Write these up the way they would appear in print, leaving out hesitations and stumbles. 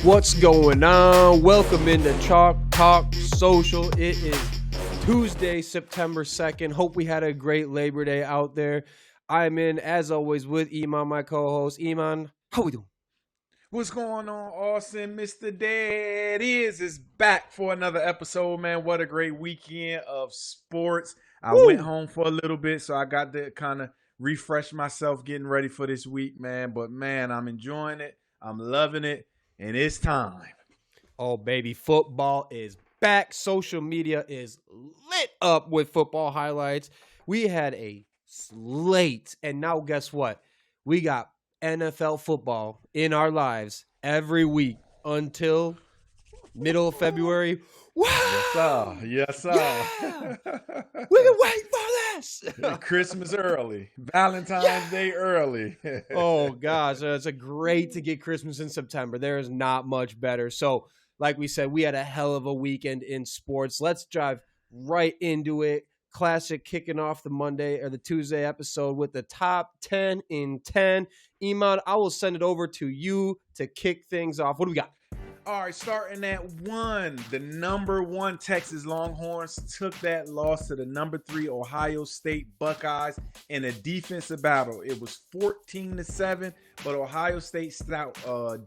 What's going on? Welcome into Chalk Talk Social. It is Tuesday, September 2nd. Hope we had a great Labor Day out there. I'm in, as always, with Iman, my co-host. Iman, how we doing? What's going on, Austin? Mr. Dead is back for another episode, man. What a great weekend of sports. I went home for a little bit, so I got to kind of refresh myself getting ready for this week, man. But, man, I'm enjoying it. I'm loving it, and it's time. Oh, baby, football is back. Social media is lit up with football highlights. We had a slate, and now guess what? We got NFL football in our lives every week until middle of February. Wow! Yes, sir. Yeah. We can wait for this. Christmas early. Valentine's Day early. Oh, gosh. It's a great to get Christmas in September. There is not much better. So, like we said, we had a hell of a weekend in sports. Let's dive right into it. Classic kicking off the Monday or the Tuesday episode with the top 10 in 10. Iman, I will send it over to you to kick things off. What do we got? All right, starting at 1, the number 1 Texas Longhorns took that loss to the number 3 Ohio State Buckeyes in a defensive battle. It was 14-7, but Ohio State stout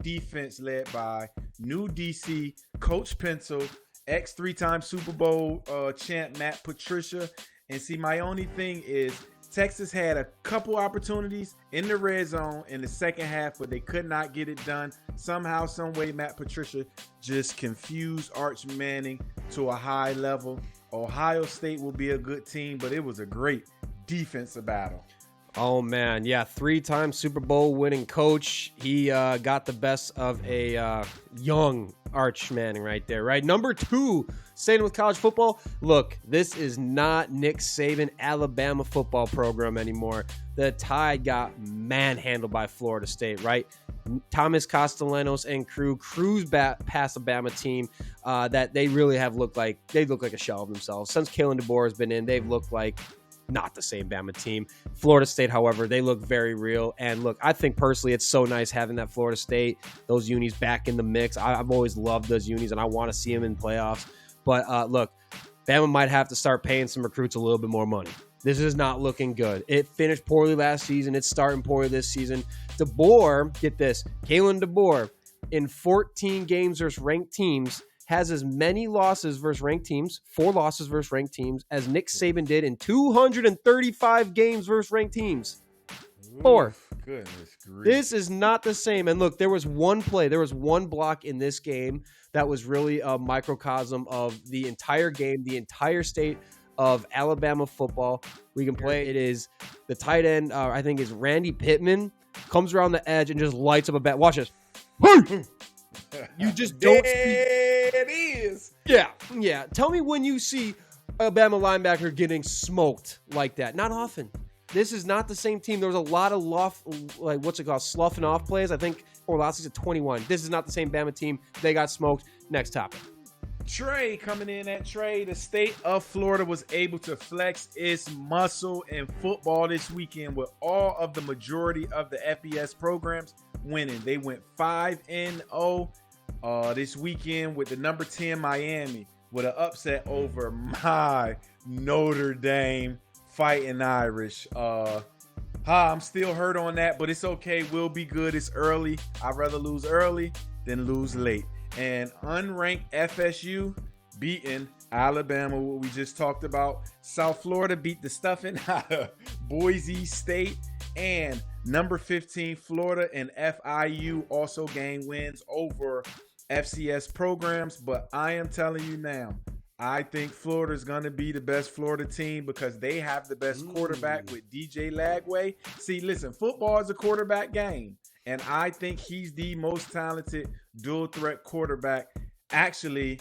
defense led by new DC Coach Pencil, ex-3-time Super Bowl champ Matt Patricia. And see, my only thing is Texas had a couple opportunities in the red zone in the second half, but they could not get it done. Somehow, some way, Matt Patricia just confused Arch Manning to a high level. Ohio State will be a good team, but it was a great defensive battle. Oh, man. Yeah, 3-time Super Bowl winning coach. He got the best of a young Arch Manning right there, right? Number 2, staying with college football. Look, this is not Nick Saban Alabama football program anymore. The Tide got manhandled by Florida State, right? Thomas Castellanos and crew cruise past the Bama team that they really have looked like a shell of themselves. Since Kalen DeBoer has been in, they've looked like not the same Bama team. Florida State, however, they look very real. And look, I think personally it's so nice having that Florida State, those unis back in the mix. I've always loved those unis, and I want to see them in playoffs. But look, Bama might have to start paying some recruits a little bit more money. This is not looking good. It finished poorly last season. It's starting poorly this season. DeBoer, get this, Kalen DeBoer, in 14 games versus ranked teams, has as many losses versus ranked teams, 4 losses versus ranked teams, as Nick Saban did in 235 games versus ranked teams. 4. Goodness grief. This is not the same. And look, there was one block in this game that was really a microcosm of the entire game, the entire state of Alabama football. We can play. It is the tight end, I think is Randy Pittman, comes around the edge and just lights up a bat. Watch this. You just don't see. It is. Yeah. Tell me when you see a Alabama linebacker getting smoked like that. Not often. This is not the same team. There was a lot of sloughing off plays. I think Orlovsky's at 21. This is not the same Bama team. They got smoked. Next topic. Trey coming in at Trey. The state of Florida was able to flex its muscle in football this weekend with all of the majority of the FBS programs winning. They went 5-0 this weekend with the number 10 Miami with an upset over my Notre Dame Fighting Irish. I'm still hurt on that, but it's okay. We'll be good. It's early. I'd rather lose early than lose late. And unranked FSU beating Alabama, what we just talked about. South Florida beat the stuffing out of Boise State. And number 15, Florida and FIU also gained wins over FCS programs. But I am telling you now, I think Florida is going to be the best Florida team because they have the best quarterback with DJ Lagway. See, listen, football is a quarterback game. And I think he's the most talented dual threat quarterback actually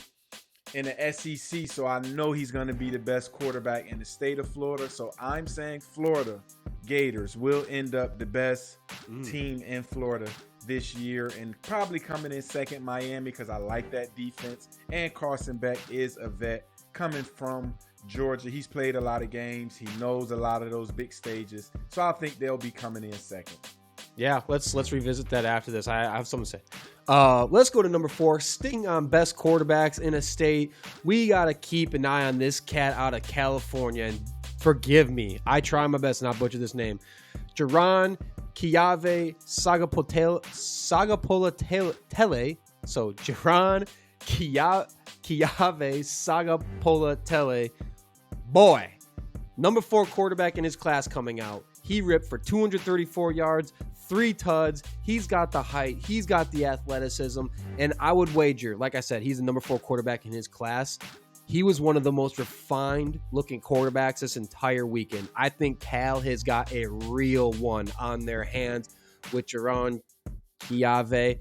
in the SEC. So I know he's going to be the best quarterback in the state of Florida. So I'm saying Florida Gators will end up the best team in Florida this year, and probably coming in second Miami because I like that defense. And Carson Beck is a vet coming from Georgia. He's played a lot of games. He knows a lot of those big stages. So I think they'll be coming in second. Yeah, let's revisit that after this. I have something to say. Let's go to number 4. Sting on best quarterbacks in a state. We got to keep an eye on this cat out of California. And forgive me, I try my best to not butcher this name. Jaron Kiave Sagapolatele. So Jaron Kiave Sagapolatele. Boy, number 4 quarterback in his class coming out. He ripped for 234 yards, 3 tuds. He's got the height. He's got the athleticism. And I would wager, like I said, he's the number 4 quarterback in his class. He was one of the most refined looking quarterbacks this entire weekend. I think Cal has got a real one on their hands with Jaron Kiave.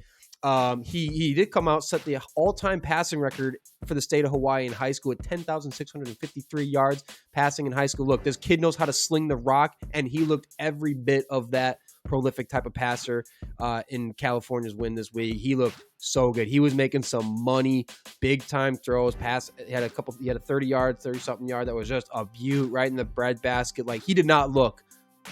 He did come out, set the all-time passing record for the state of Hawaii in high school at 10,653 yards passing in high school. Look, this kid knows how to sling the rock, and he looked every bit of that prolific type of passer in California's win this week. He looked so good. He was making some money, big time throws. He had a 30 something yard that was just a beaut right in the bread basket. Like, he did not look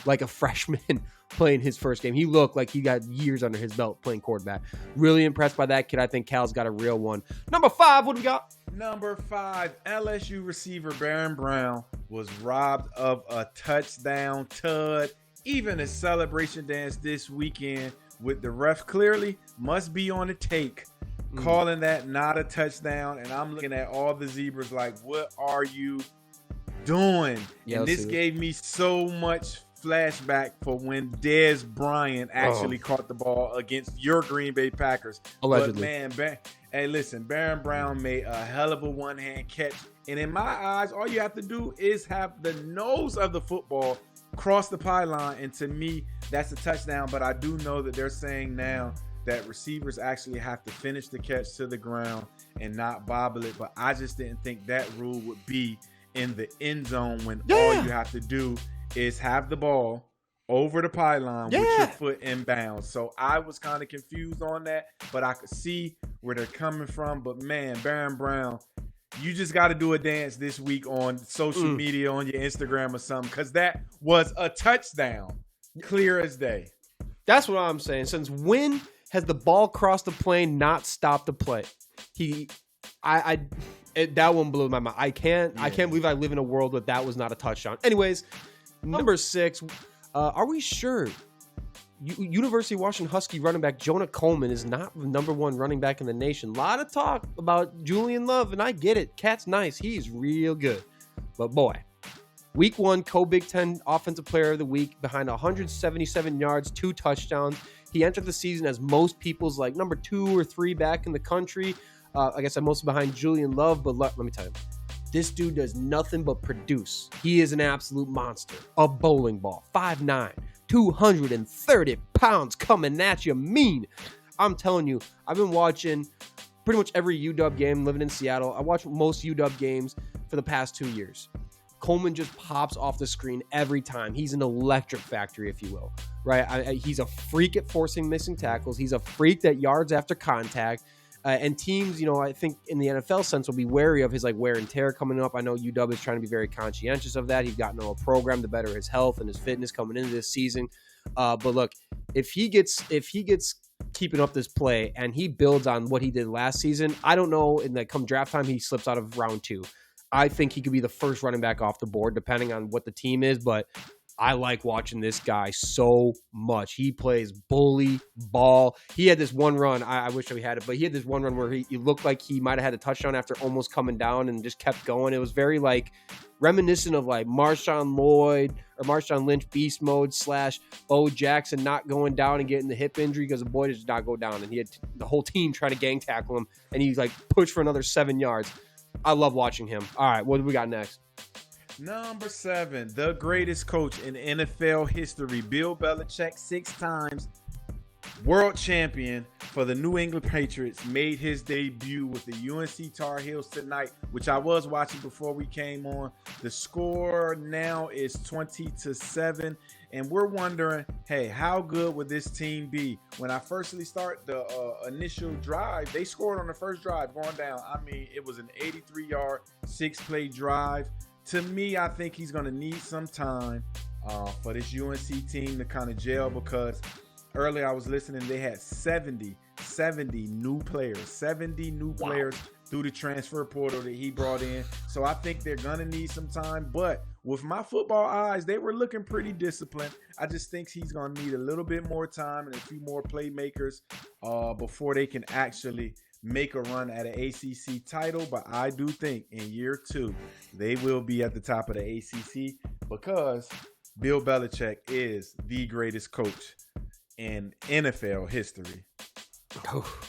like a freshman playing his first game. He looked like he got years under his belt playing quarterback. Really impressed by that kid. I think Cal's got a real one. Number 5, what do we got? Number 5, LSU receiver Baron Brown was robbed of a touchdown tud. Even a celebration dance this weekend with the ref clearly must be on the take, calling that not a touchdown. And I'm looking at all the zebras like, what are you doing? Yeah, and this gave me so much flashback for when Dez Bryant actually caught the ball against your Green Bay Packers. Allegedly. But man, hey, listen, Baron Brown made a hell of a one-hand catch. And in my eyes, all you have to do is have the nose of the football cross the pylon. And to me, that's a touchdown. But I do know that they're saying now that receivers actually have to finish the catch to the ground and not bobble it. But I just didn't think that rule would be in the end zone when all you have to do is have the ball over the pylon with your foot in bounds. So I was kind of confused on that, but I could see where they're coming from. But man, Baron Brown, you just got to do a dance this week on social media, on your Instagram or something, because that was a touchdown, clear as day. That's what I'm saying. Since when has the ball crossed the plane not stopped the play? That one blew my mind. I can't believe I live in a world where that was not a touchdown. Anyways, number 6, are we sure University of Washington Husky running back Jonah Coleman is not the number 1 running back in the nation? A lot of talk about Julian Love, and I get it. Cat's nice. He's real good. But boy, week 1, co-Big Ten Offensive Player of the Week behind 177 yards, 2 touchdowns. He entered the season as most people's like number 2 or 3 back in the country. I guess I'm mostly behind Julian Love, but let me tell you, this dude does nothing but produce. He is an absolute monster. A bowling ball, 5'9", 230 pounds coming at you mean. I'm telling you, I've been watching pretty much every UW game living in Seattle. I watch most UW games for the past 2 years. Coleman just pops off the screen every time. He's an electric factory, if you will, right? He's a freak at forcing missing tackles. He's a freak that yards after contact. And teams, I think in the NFL sense will be wary of his like wear and tear coming up. I know UW is trying to be very conscientious of that. He's got a program to better his health and his fitness coming into this season. But look, if he gets keeping up this play and he builds on what he did last season, I don't know. In come draft time, he slips out of round 2. I think he could be the first running back off the board, depending on what the team is. But I like watching this guy so much. He plays bully ball. He had this one run. I wish we had it, but he had this one run where he looked like he might have had a touchdown after almost coming down and just kept going. It was very like reminiscent of like Marshawn Lynch beast mode / Bo Jackson not going down and getting the hip injury because the boy did not go down. And he had the whole team trying to gang tackle him. And he's like pushed for another 7 yards. I love watching him. All right, what do we got next? Number 7, the greatest coach in NFL history, Bill Belichick, 6 times world champion for the New England Patriots, made his debut with the UNC Tar Heels tonight, which I was watching before we came on. The score now is 20-7, and we're wondering, hey, how good would this team be? When I firstly start the initial drive, they scored on the first drive going down. I mean, it was an 83-yard, 6-play drive. To me, I think he's going to need some time for this UNC team to kind of gel, because Earlier I was listening, they had 70 new players, 70 new players through the transfer portal that he brought in. So I think they're going to need some time. But with my football eyes, they were looking pretty disciplined. I just think he's going to need a little bit more time and a few more playmakers before they can actually make a run at an ACC title. But I do think in year 2, they will be at the top of the ACC because Bill Belichick is the greatest coach in NFL history.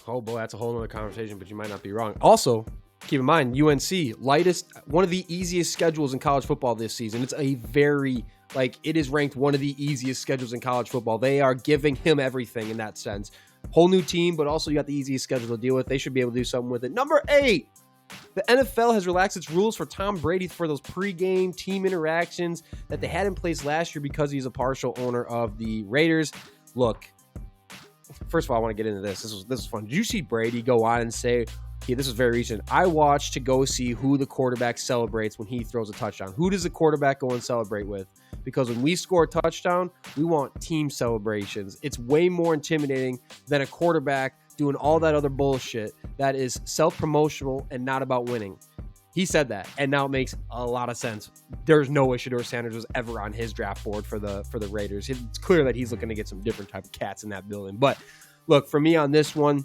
Oh boy, that's a whole other conversation, but you might not be wrong. Also, keep in mind, UNC, one of the easiest schedules in college football this season. It's it is ranked one of the easiest schedules in college football. They are giving him everything in that sense. Whole new team, but also you got the easiest schedule to deal with. They should be able to do something with it. Number 8, the NFL has relaxed its rules for Tom Brady for those pregame team interactions that they had in place last year because he's a partial owner of the Raiders. Look, first of all, I want to get into this. This was fun. Did you see Brady go on and say, this was very recent, I watched to go see who the quarterback celebrates when he throws a touchdown. Who does the quarterback go and celebrate with? Because when we score a touchdown, we want team celebrations. It's way more intimidating than a quarterback doing all that other bullshit that is self-promotional and not about winning. He said that, and now it makes a lot of sense. There's no way Shedeur Sanders was ever on his draft board for the Raiders. It's clear that he's looking to get some different type of cats in that building. But look, for me on this one,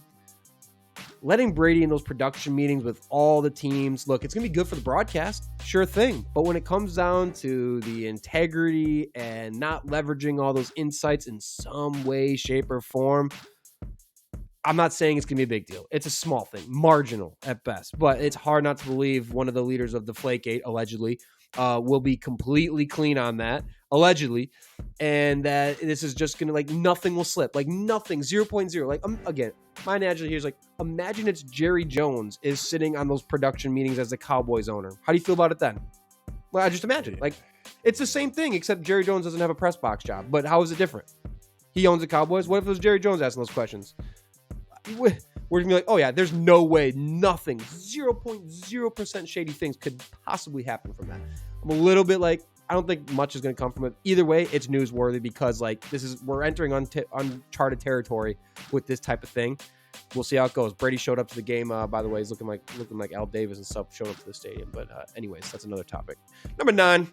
letting Brady in those production meetings with all the teams, look, it's going to be good for the broadcast, sure thing. But when it comes down to the integrity and not leveraging all those insights in some way, shape, or form, I'm not saying it's going to be a big deal. It's a small thing, marginal at best. But it's hard not to believe one of the leaders of the Flakegate, allegedly, will be completely clean on that, allegedly, and that this is just going to, nothing will slip. Nothing, 0.0. Again, my analogy here is imagine it's Jerry Jones is sitting on those production meetings as the Cowboys owner. How do you feel about it then? Well, I just imagine. It's the same thing, except Jerry Jones doesn't have a press box job. But how is it different? He owns the Cowboys. What if it was Jerry Jones asking those questions? We're going to be like, oh yeah, there's no way, nothing, 0.0% shady things could possibly happen from that. I'm a little bit I don't think much is going to come from it. Either way, it's newsworthy because we're entering uncharted territory with this type of thing. We'll see how it goes. Brady showed up to the game, by the way. He's looking like Al Davis and stuff, showed up to the stadium. But anyways, that's another topic. Number 9,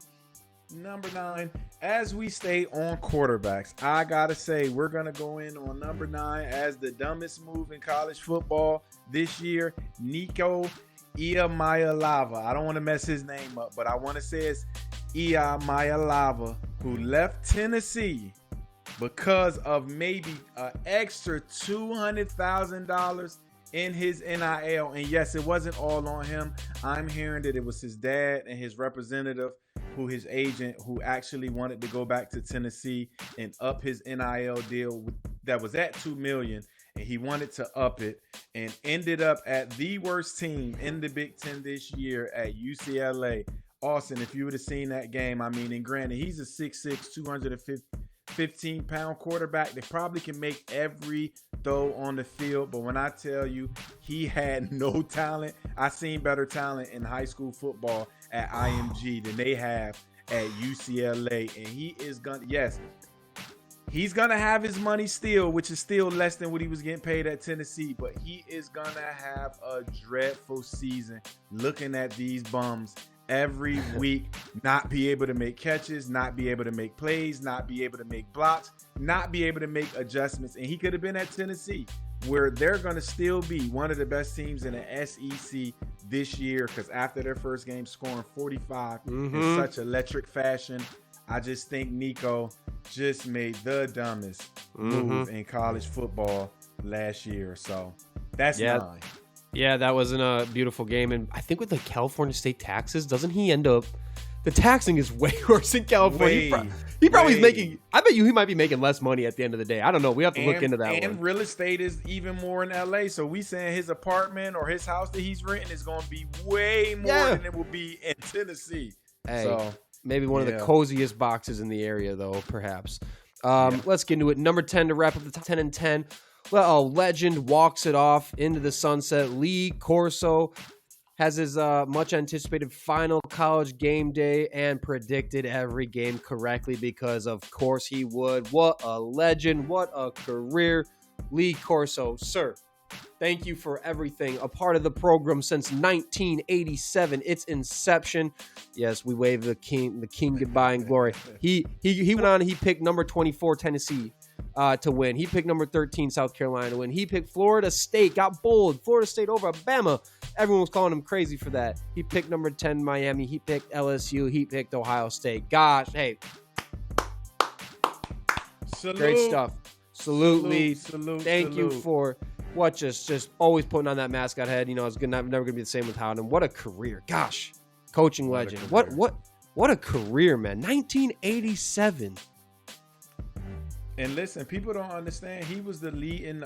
as we stay on quarterbacks, I gotta say we're gonna go in on number 9 as the dumbest move in college football this year. Nico Iamaleava. I don't want to mess his name up, but I want to say it's Iamaleava, who left Tennessee because of maybe an extra $200,000 in his NIL. And yes, it wasn't all on him. I'm hearing that it was his dad and his representative, his agent, who actually wanted to go back to Tennessee and up his NIL deal that was at $2 million, and he wanted to up it and ended up at the worst team in the Big Ten this year at UCLA. Austin, if you would have seen that game, and granted, he's a 6'6", 215-pound quarterback that probably can make every throw on the field. But when I tell you he had no talent, I seen better talent in high school football at IMG than they have at UCLA. And he's going to have his money still, which is still less than what he was getting paid at Tennessee. But he is going to have a dreadful season looking at these bums every week, not be able to make catches, not be able to make plays, not be able to make blocks, not be able to make adjustments. And he could have been at Tennessee, where they're going to still be one of the best teams in the SEC this year, because after their first game scoring 45 in such electric fashion, I just think Nico just made the dumbest move in college football last year. So that's 9. Yeah, that wasn't a beautiful game. And I think with the California state taxes, doesn't he end up... The taxing is way worse in California. He probably is making... I bet you he might be making less money at the end of the day. I don't know. We have to look into that one. And real estate is even more in LA. So we saying his apartment or his house that he's renting is going to be way more than it will be in Tennessee. Hey, so maybe one of the coziest boxes in the area, though, perhaps. Let's get into it. Number 10 to wrap up the top 10 and 10. Well, legend walks it off into the sunset. Lee Corso has his much anticipated final college game day and predicted every game correctly because of course he would. What a legend, what a career. Lee Corso, sir, thank you for everything. A part of the program since 1987, its inception. Yes, we wave the king goodbye in glory. He went on. He picked number 24 Tennessee to win. He picked number 13 South Carolina to win. He picked Florida State. Got bold. Florida State over Alabama. Everyone was calling him crazy for that. He picked number 10 Miami. He picked LSU. He picked Ohio State. Gosh, hey, Salute. great stuff. Salute. Thank you salute. for what just always putting on that mascot head. You know, it's never gonna be the same with Howden. What a career. Gosh. Coaching legend. What a career, man. 1987. And listen, people don't understand. He was the leading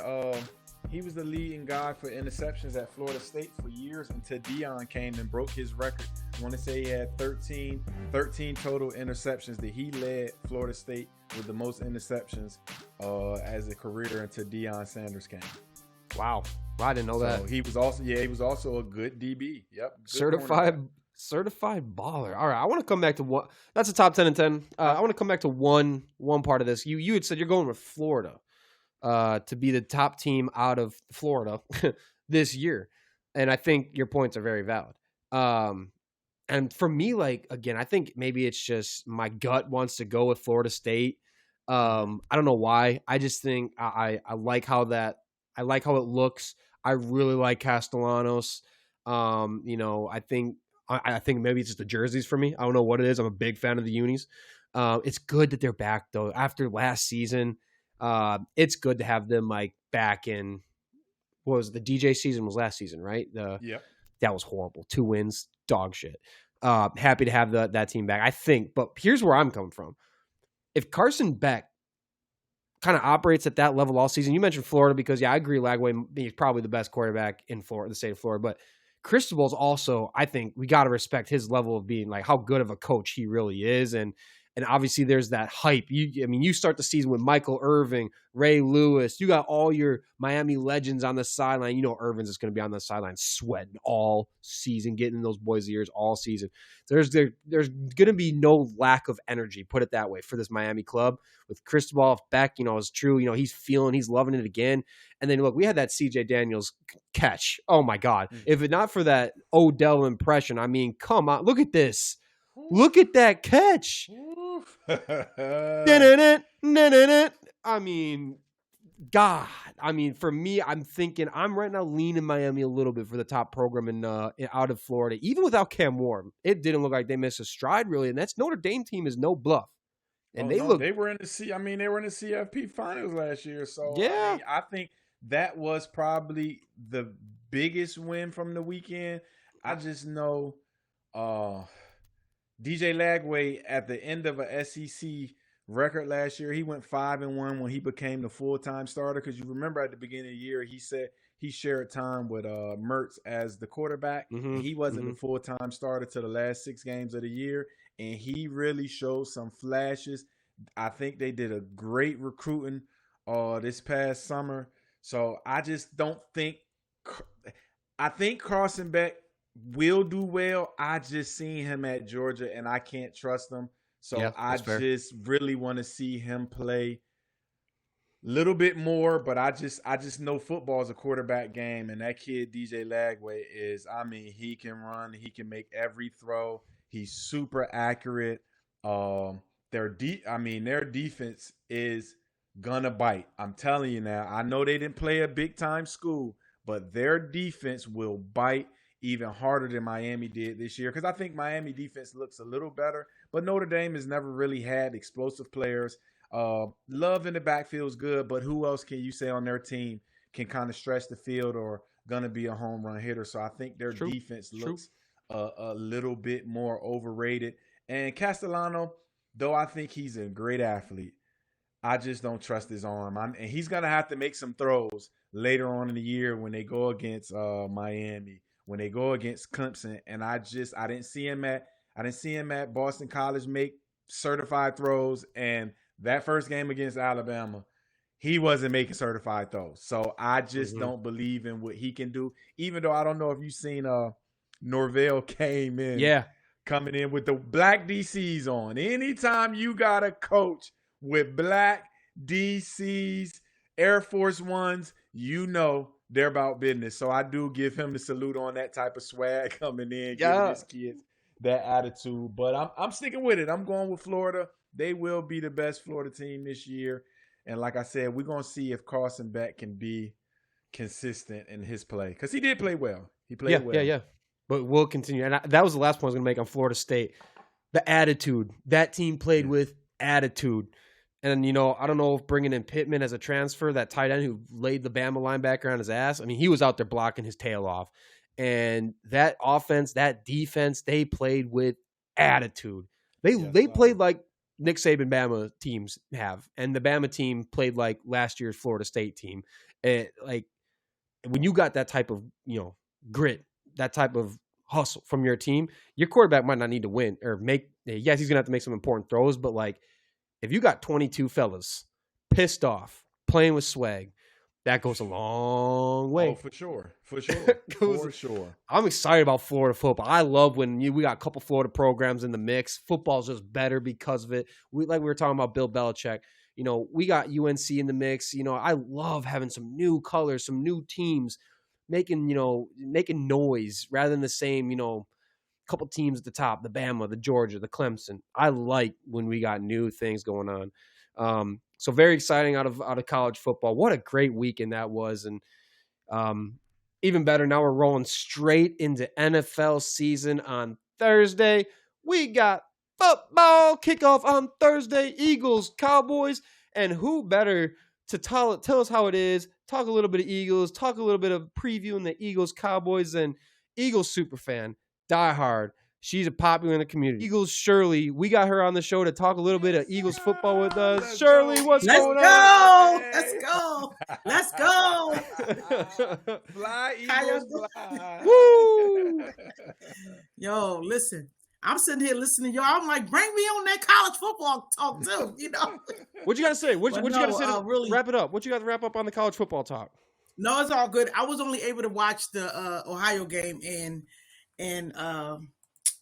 guy for interceptions at Florida State for years until Deion came and broke his record. I want to say he had 13 total interceptions that he led Florida State with the most interceptions as a career until Deion Sanders came. Wow. I didn't know that. He was also a good DB. Yep. Certified baller. All right, I want to come back to one. That's a top 10 and 10. I want to come back to one part of this. You had said you're going with Florida to be the top team out of Florida this year, and I think your points are very valid. And for me, like again, I think maybe it's just my gut wants to go with Florida State. I don't know why. I just think I like how that. I like how it looks. I really like Castellanos. I think maybe it's just the jerseys for me. I don't know what it is. I'm a big fan of the unis. It's good that they're back though. After last season, it's good to have them like back in. What was it? The DJ season was last season, right? That was horrible. 2 wins, dog shit. Happy to have that team back. I think, but here's where I'm coming from. If Carson Beck kind of operates at that level all season, you mentioned Florida because I agree. Lagway is probably the best quarterback in Florida, the state of Florida, but Cristobal's also, I think we got to respect his level of being like how good of a coach he really is. And obviously there's that hype. You start the season with Michael Irvin, Ray Lewis. You got all your Miami legends on the sideline. You know Irvin's is going to be on the sideline sweating all season, getting in those boys' ears all season. There's going to be no lack of energy, put it that way, for this Miami club. With Cristobal Beck, it's true. He's loving it again. And then, look, we had that CJ Daniels catch. Oh, my God. If it not for that Odell impression, I mean, come on. Look at this. Look at that catch. I mean, God. I mean, for me, I'm thinking I'm right now leaning Miami a little bit for the top program in out of Florida. Even without Cam Warren, it didn't look like they missed a stride really. And that's Notre Dame team is no bluff. And they were in the CFP finals last year. So yeah, I think that was probably the biggest win from the weekend. I just know DJ Lagway at the end of a SEC record last year, he went 5-1 when he became the full-time starter. Because you remember at the beginning of the year, he said he shared time with Mertz as the quarterback. And he wasn't the full-time starter till the last 6 games of the year. And he really showed some flashes. I think they did a great recruiting this past summer. So I just don't think – I think Carson Beck will do well. I just seen him at Georgia, and I can't trust him. So I just really want to see him play a little bit more. But I just know football is a quarterback game, and that kid DJ Lagway is. I mean, he can run, he can make every throw. He's super accurate. Their defense is gonna bite. I'm telling you now. I know they didn't play a big time school, but their defense will bite even harder than Miami did this year. Because I think Miami defense looks a little better, but Notre Dame has never really had explosive players. Love in the backfield is good, but who else can you say on their team can kind of stretch the field or gonna be a home run hitter? So I think their defense looks a little bit more overrated. And Castellano, though I think he's a great athlete, I just don't trust his arm. And he's going to have to make some throws later on in the year when they go against Miami, when they go against Clemson. And I didn't see him at Boston College make certified throws. And that first game against Alabama, he wasn't making certified throws. So I just don't believe in what he can do. Even though I don't know if you've seen Norvell came in. Yeah. Coming in with the black DCs on. Anytime you got a coach with black DCs, Air Force Ones, you know they're about business. So I do give him the salute on that type of swag coming in, giving his kids that attitude. But I'm sticking with it. I'm going with Florida. They will be the best Florida team this year. And like I said, we're going to see if Carson Beck can be consistent in his play. Because he did play well. He played well. Yeah. But we'll continue. And that was the last point I was going to make on Florida State. The attitude. That team played with attitude. And, I don't know if bringing in Pittman as a transfer, that tight end who laid the Bama linebacker on his ass, I mean, he was out there blocking his tail off. And that offense, that defense, they played with attitude. They played like Nick Saban Bama teams have. And the Bama team played like last year's Florida State team. Like, when you got that type of, grit, that type of hustle from your team, your quarterback might not need to win or yes, he's going to have to make some important throws, but like if you got 22 fellas pissed off, playing with swag, that goes a long way. Oh, for sure. For sure. I'm excited about Florida football. I love when we got a couple Florida programs in the mix. Football's just better because of it. We were talking about Bill Belichick. We got UNC in the mix. I love having some new colors, some new teams making noise rather than the same, couple teams at the top, the Bama, the Georgia, the Clemson. I like when we got new things going on. So very exciting out of college football. What a great weekend that was. And even better, now we're rolling straight into NFL season on Thursday. We got football kickoff on Thursday, Eagles, Cowboys, and who better to tell us how it is, talk a little bit of Eagles, talk a little bit of previewing the Eagles, Cowboys, and Eagles Superfan, diehard. She's a popular in the community. Eagles Shirley, we got her on the show to talk a little bit of Eagles football with us. Shirley, what's going on? Let's go. Fly, Eagles, fly. Woo! Yo, listen. I'm sitting here listening to y'all. I'm like, bring me on that college football talk too, What you got to say? What you got to say to really wrap it up? What you got to wrap up on the college football talk? No, it's all good. I was only able to watch the Ohio game and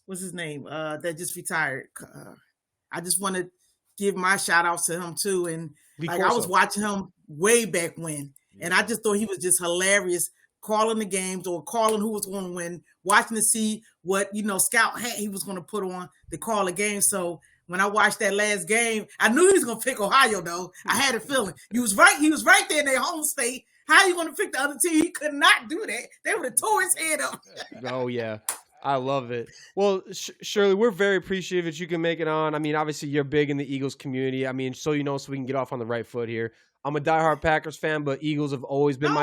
what's his name? That just retired. I just want to give my shout outs to him too. And I was watching him way back when, and I just thought he was just hilarious, calling the games or calling who was going to win, watching to see what, scout hat he was going to put on to call a game. So when I watched that last game, I knew he was going to pick Ohio, though. I had a feeling. He was right there in their home state. How are you going to pick the other team? He could not do that. They would have tore his head up. Oh, yeah. I love it. Well, Shirley, we're very appreciative that you can make it on. I mean, obviously, you're big in the Eagles community. I mean, so we can get off on the right foot here. I'm a diehard Packers fan, but Eagles have always been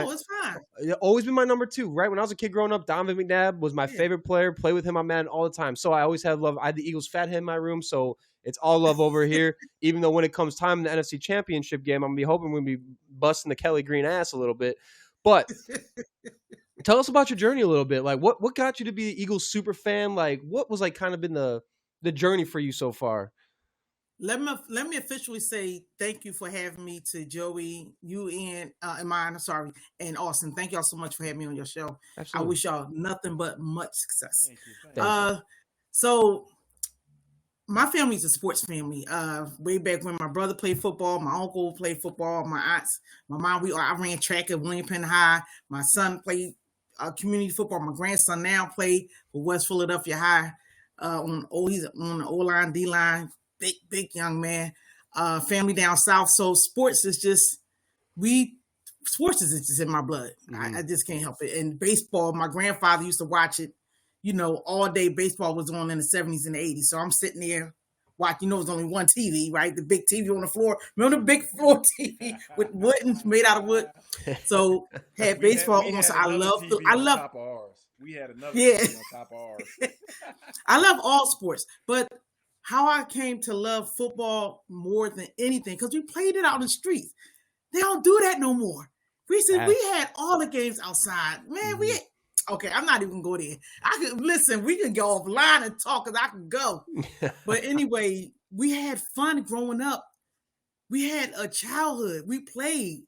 always been my number two. Right when I was a kid growing up, Donovan McNabb was my favorite player. Play with him, I'm mad all the time. So I always had love. I had the Eagles fat head in my room, so it's all love over here. Even though when it comes time in the NFC Championship game, I'm gonna be hoping we'll be busting the Kelly Green ass a little bit. But tell us about your journey a little bit. Like, what got you to be the Eagles super fan? Like, what was kind of been the journey for you so far? Let me officially say thank you for having me, to Joey, you, and Iman, and Austin. Thank y'all so much for having me on your show. Absolutely. I wish y'all nothing but much success. Thank you. So my family's a sports family. Way back when my brother played football, my uncle played football, my aunts, my mom, I ran track at William Penn High. My son played community football. My grandson now played for West Philadelphia High he's on the O-line, D-line. Big young man, family down south. So sports is just in my blood. Mm-hmm. I just can't help it. And baseball, my grandfather used to watch it, all day. Baseball was on in the 70s and the 80s. So I'm sitting there watching, it was only one TV, right? The big TV on the floor. Remember the big floor TV with wood and made out of wood? So had baseball on. So I love top of ours. We had another TV on top of ours. I love all sports, but how I came to love football more than anything, because we played it out in the streets. They don't do that no more. We had all the games outside. Man, okay, I'm not even going there. We can go offline and talk, because I can go. But anyway, we had fun growing up. We had a childhood. We played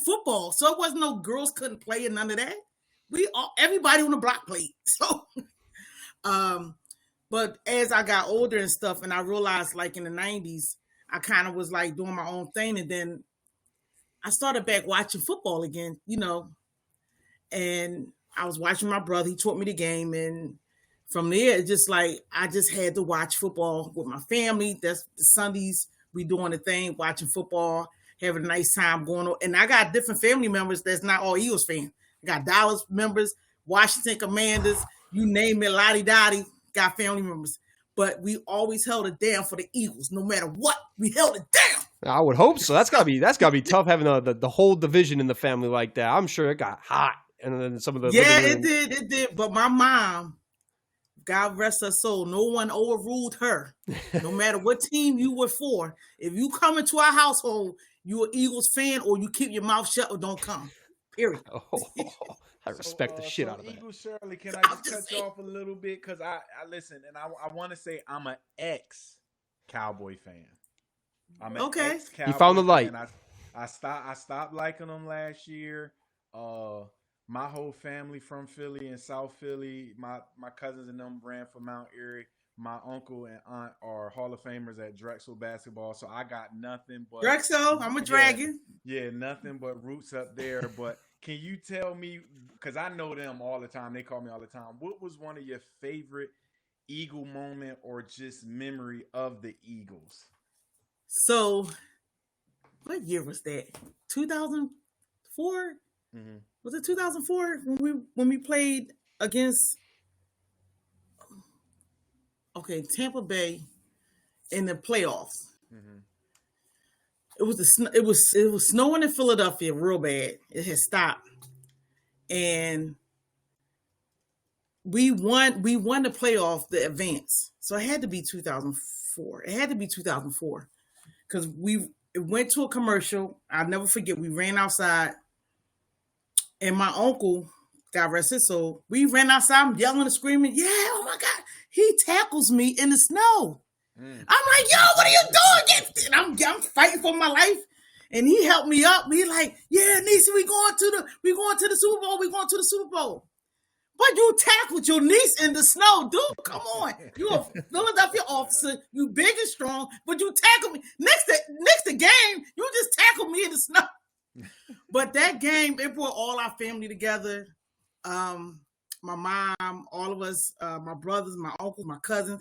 football. So it wasn't no girls couldn't play and none of that. everybody on the block played. So, but as I got older and stuff, and I realized like in the 90s, I kind of was like doing my own thing. And then I started back watching football again, and I was watching my brother. He taught me the game. And from there, it's just like, I just had to watch football with my family. That's the Sundays, we doing the thing, watching football, having a nice time going on. And I got different family members that's not all Eagles fans. I got Dallas members, Washington Commanders, you name it, lottie-dottie, got family members. But we always held it down for the Eagles. No matter what, we held it down. I would hope so. That's gotta be tough having the whole division in the family like that. I'm sure it got hot. And then some of the it did. But my mom, God rest her soul, no one overruled her. No matter what team you were for, if you come into our household, you're an Eagles fan, or you keep your mouth shut or don't come. Period. I respect the shit out of that. Eagle Shirley, can I just cut you off a little bit? Because I listen, and I want to say I'm an ex-Cowboy fan. I'm an ex-Cowboy. You found the light. I stopped liking them last year. My whole family from Philly and South Philly, my cousins and them ran for Mount Airy. My uncle and aunt are Hall of Famers at Drexel basketball, so I got nothing but Drexel. I'm a dragon. Yeah, nothing but roots up there. But can you tell me, because I know them all the time, they call me all the time, what was one of your favorite Eagle moment or just memory of the Eagles? So, what year was that? 2004? Mm-hmm. Was it 2004 when we played against Tampa Bay in the playoffs? Mm-hmm. It was snowing in Philadelphia real bad. It had stopped, and we won the playoff, the advance. So it had to be 2004. It had to be 2004 because it went to a commercial. I'll never forget. We ran outside. And my uncle, God rest his soul, we ran outside, I'm yelling and screaming, yeah, oh my God. He tackles me in the snow. I'm like, yo, what are you doing? And I'm fighting for my life. And he helped me up. He like, yeah, niece, we going to the Super Bowl. We going to the Super Bowl. But you tackled your niece in the snow, dude. Come on. You a Philadelphia officer. You big and strong, but you tackled me. Next to game, you just tackled me in the snow. But that game, it brought all our family together. My mom, all of us, my brothers, my uncles, my cousins,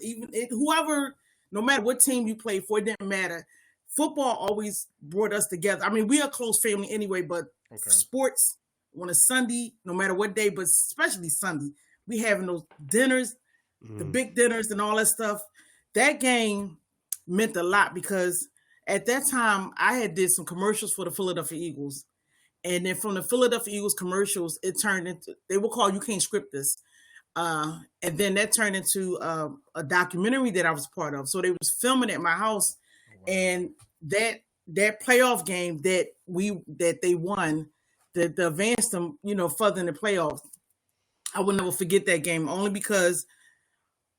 whoever, no matter what team you played for, it didn't matter. Football always brought us together. I mean, we are a close family anyway, but sports on a Sunday, no matter what day, but especially Sunday, we having those dinners, the big dinners and all that stuff. That game meant a lot because at that time, I had did some commercials for the Philadelphia Eagles. And then from the Philadelphia Eagles commercials, it turned into, they will call You Can't Script This. And then that turned into a documentary that I was part of. So they was filming at my house. Wow. And that playoff game that they won, that advanced them, further in the playoffs. I will never forget that game, only because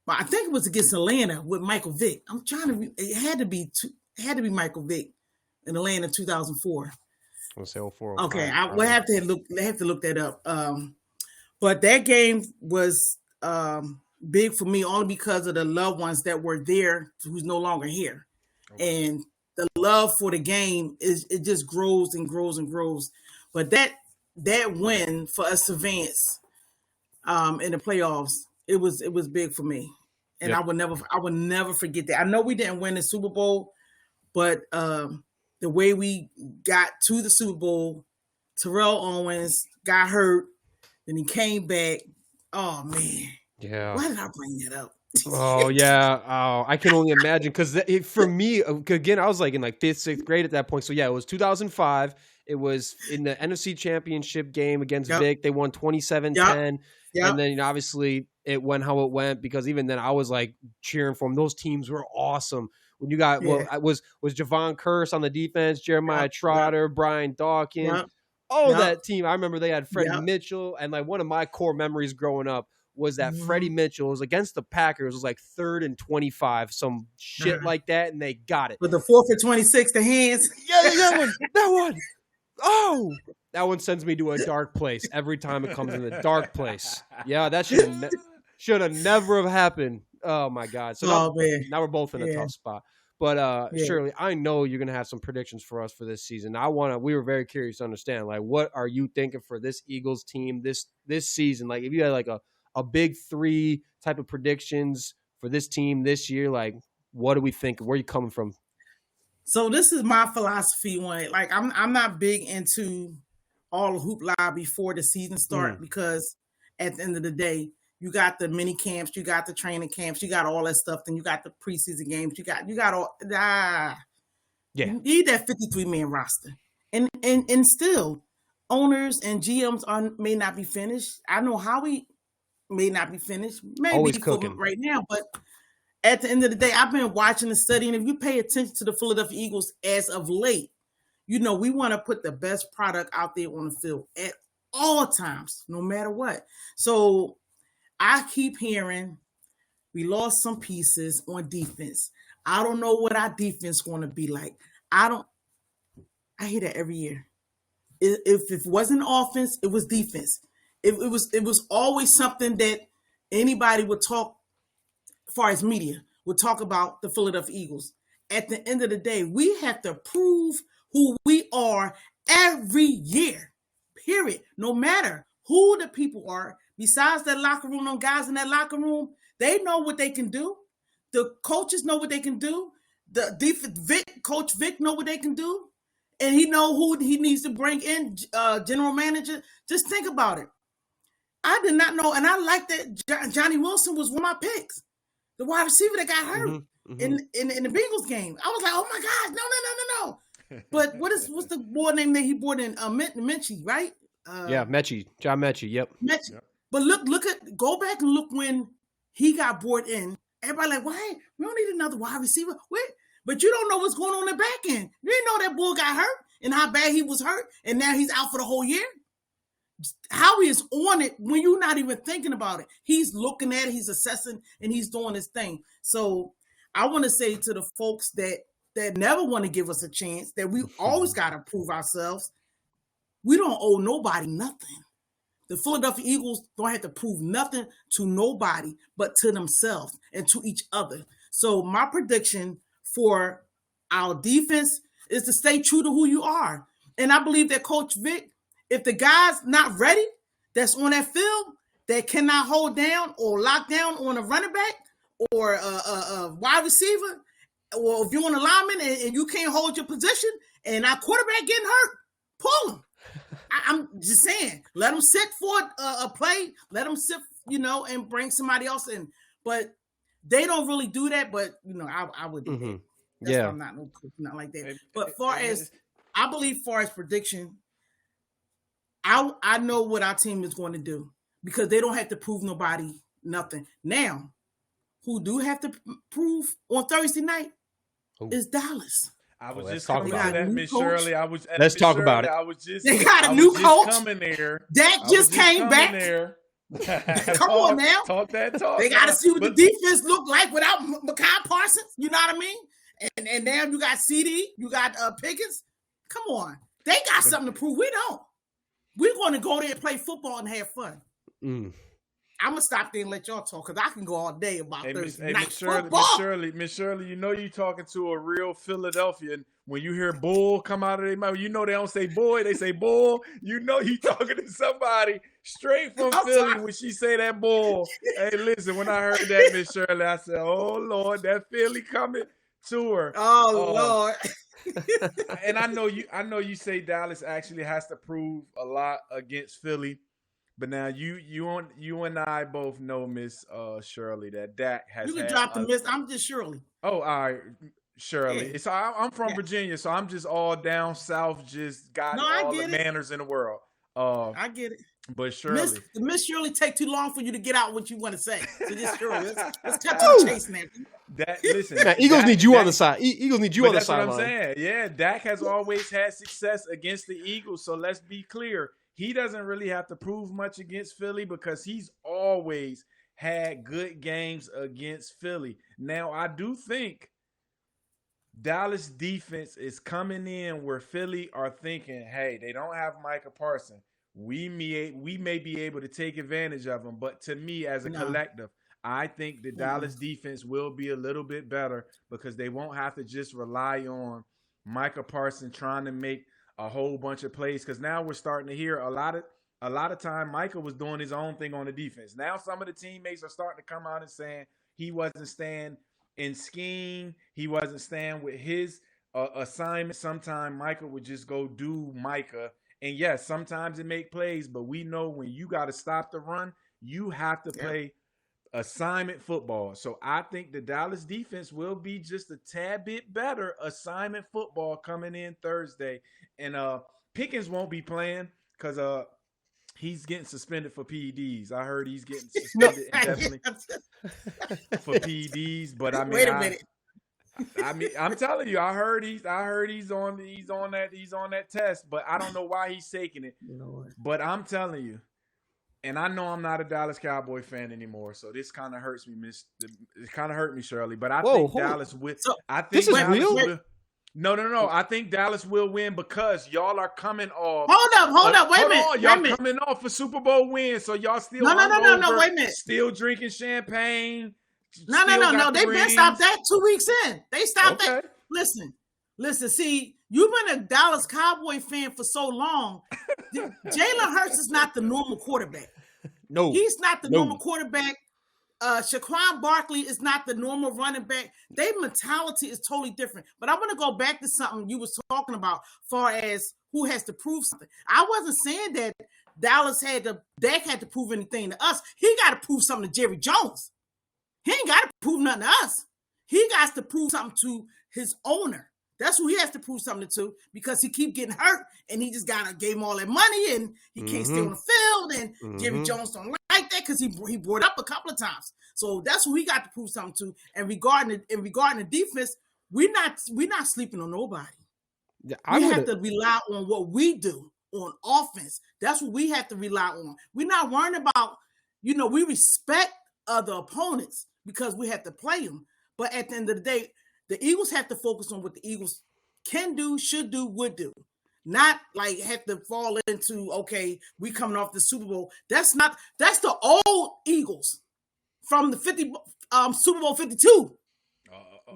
I think it was against Atlanta with Michael Vick. It had to be Michael Vick in Atlanta 2004. Let's say 04. Okay, we'll have to look that up. But that game was big for me only because of the loved ones that were there who's no longer here. Okay. And the love for the game it just grows and grows and grows. But that win for us to advance in the playoffs, it was big for me. And yep. I would never forget that. I know we didn't win the Super Bowl, but the way we got to the Super Bowl, Terrell Owens got hurt, then he came back. Oh man, yeah. Why did I bring that up? Oh yeah, I can only imagine because for me, again, I was like in like 5th, 6th grade at that point. So yeah, it was 2005. It was in the NFC Championship game against Vic. They won 27-10. Yep. And then obviously it went how it went because even then I was like cheering for them. Those teams were awesome. When you got was Javon Curse on the defense, Jeremiah Trotter, Brian Dawkins, that team. I remember they had Freddie Mitchell, and like one of my core memories growing up was that Freddie Mitchell was against the Packers. It was like 3rd and 25, some shit like that, and they got it with the 4th and 26, the hands. Yeah, that one. Oh, that one sends me to a dark place every time it comes in the dark place. Yeah, that should have never have happened. Oh my God! So now we're both in a tough spot. But Shirley, I know you're gonna have some predictions for us for this season. We were very curious to understand, like, what are you thinking for this Eagles team this season? Like, if you had like a big 3 type of predictions for this team this year, like, what do we think? Where are you coming from? So this is my philosophy on it. Like, I'm not big into all the hoopla before the season start because at the end of the day, you got the mini camps, you got the training camps, you got all that stuff. Then you got the preseason games. You got all You need that 53-man roster, and still, owners and GMs may not be finished. I know Howie may not be finished, maybe always cooking right now, but at the end of the day, I've been watching and studying. If you pay attention to the Philadelphia Eagles as of late, we want to put the best product out there on the field at all times, no matter what. So I keep hearing we lost some pieces on defense. I don't know what our defense going to be like. I hear that every year. If it wasn't offense, it was defense. It was always something that anybody would talk, as far as media, would talk about the Philadelphia Eagles. At the end of the day, we have to prove who we are every year, period. No matter who the people are, besides that locker room, those guys in that locker room, they know what they can do. The coaches know what they can do. The defense, Coach Vic know what they can do. And he know who he needs to bring in, general manager. Just think about it. I did not know, and I like that Johnny Wilson was one of my picks. The wide receiver that got hurt in the Bengals game. I was like, oh my gosh, no. But what's the boy name that he brought in? Mechie, right? Mechie, John Mechie. Yep. Mechie. Yep. But go back and look when he got brought in. Everybody like, why? We don't need another wide receiver. Wait, but you don't know what's going on in the back end. You didn't know that boy got hurt and how bad he was hurt, and now he's out for the whole year. Howie is on it when you're not even thinking about it. He's looking at it, he's assessing, and he's doing his thing. So I want to say to the folks that never want to give us a chance, that we always got to prove ourselves. We don't owe nobody nothing. The Philadelphia Eagles don't have to prove nothing to nobody but to themselves and to each other. So my prediction for our defense is to stay true to who you are. And I believe that Coach Vic, if the guy's not ready, that's on that field, that cannot hold down or lock down on a running back or a wide receiver, or if you're on a lineman and you can't hold your position and our quarterback getting hurt, pull him. I'm just saying, let them sit for a play, let them sit, and bring somebody else in. But they don't really do that. But I would do that. That's why I'm not like that. But I believe, far as prediction, I know what our team is going to do because they don't have to prove nobody nothing. Now, who do have to prove on Thursday night is Dallas. I was just coming to that, Miss Shirley. Let's talk about it. They got a new coach. Coming there. Dak just came back. Come on now. Talk that talk. They got to see what the defense look like without Mekhi Parsons. You know what I mean? And now you got CD. You got Pickens. Come on. They got something to prove. We don't. We're going to go there and play football and have fun. I'm going to stop there and let y'all talk because I can go all day about Thursday night football. Miss Shirley, you're talking to a real Philadelphian. When you hear bull come out of their mouth, they don't say boy, they say bull. You talking to somebody straight from Philly when she say that bull. Hey, listen, when I heard that, Miss Shirley, I said, oh, Lord, that Philly coming to her. Oh, Lord. And I know you say Dallas actually has to prove a lot against Philly. But now you and I both know, Miss Shirley, that Dak has. You can drop the miss. I'm just Shirley. Oh, all right, Shirley. Yeah. So I'm from Virginia, so I'm just all down south. Just got all the manners in the world. I get it. But Shirley, Miss Shirley take too long for you to get out what you want to say. So just Shirley, let's cut to the chase, man. Listen, Eagles need you on the side. Eagles need you on the sideline. That's what I'm saying. Yeah, Dak has always had success against the Eagles. So let's be clear. He doesn't really have to prove much against Philly because he's always had good games against Philly. Now, I do think Dallas defense is coming in where Philly are thinking, hey, they don't have Micah Parsons. We may be able to take advantage of them. But to me, as a collective, I think the Dallas defense will be a little bit better because they won't have to just rely on Micah Parsons trying to make a whole bunch of plays. Because now we're starting to hear a lot of time Micah was doing his own thing on the defense. Now some of the teammates are starting to come out and saying he wasn't staying in scheme. He wasn't staying with his assignment. Sometimes Micah would just go do Micah. And yes, sometimes it make plays, but we know when you got to stop the run, you have to play assignment football. So I think the Dallas defense will be just a tad bit better assignment football coming in Thursday. And Pickens won't be playing because he's getting suspended for PEDs. I heard he's getting suspended indefinitely for PEDs. But I mean, wait a minute. I mean, I'm telling you, I heard he's on that test, but I don't know why he's taking it. But I'm telling you, and I know I'm not a Dallas Cowboy fan anymore, so this kind of hurts me, It kind of hurt me, Shirley. But I think Dallas will. I think this is real. No. I think Dallas will win because y'all are coming off. Hold up. Wait a minute. Y'all coming off a Super Bowl win, so y'all still no. Wait a minute. Still drinking champagne. No. They've been stopped that 2 weeks in. They stopped that. Listen. See, you've been a Dallas Cowboy fan for so long. Jalen Hurts is not the normal quarterback. No, he's not the normal quarterback. Shaquan Barkley is not the normal running back. Their mentality is totally different. But I want to go back to something you was talking about, far as who has to prove something. I wasn't saying that Dak had to prove anything to us. He got to prove something to Jerry Jones. He ain't got to prove nothing to us. He got to prove something to his owner. That's who he has to prove something to because he keep getting hurt and he just gave him all that money and he can't stay on the field and Jerry Jones don't like that because he brought up a couple of times. So that's who he got to prove something to. And regarding the defense, we're not sleeping on nobody. Yeah, we have to rely on what we do on offense. That's what we have to rely on. We're not worrying about, we respect other opponents because we have to play them. But at the end of the day, the Eagles have to focus on what the Eagles can do, should do, would do. Not like have to fall into, okay, we coming off the Super Bowl. That's the old Eagles from the Super Bowl 52.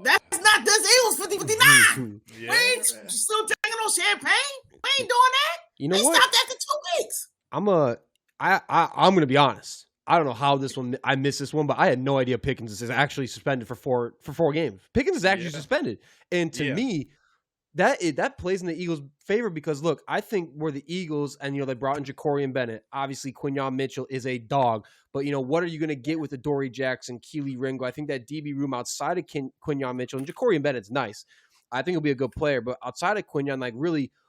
That's not this Eagles 59. We ain't still drinking no champagne. We ain't doing that. You know they what? Stopped after 2 weeks. I'm gonna be honest. I don't know how I missed this one, but I had no idea Pickens is actually suspended for four games. Pickens is actually suspended. And to me, that plays in the Eagles' favor because, look, I think we're the Eagles and, they brought in Ja'Cory Bennett. Obviously, Quinyon Mitchell is a dog. But, what are you going to get with Adoree Jackson, Keely Ringo? I think that DB room outside of Quinyon Mitchell and Ja'Cory Bennett's nice. I think he'll be a good player. But outside of Quinyon, really –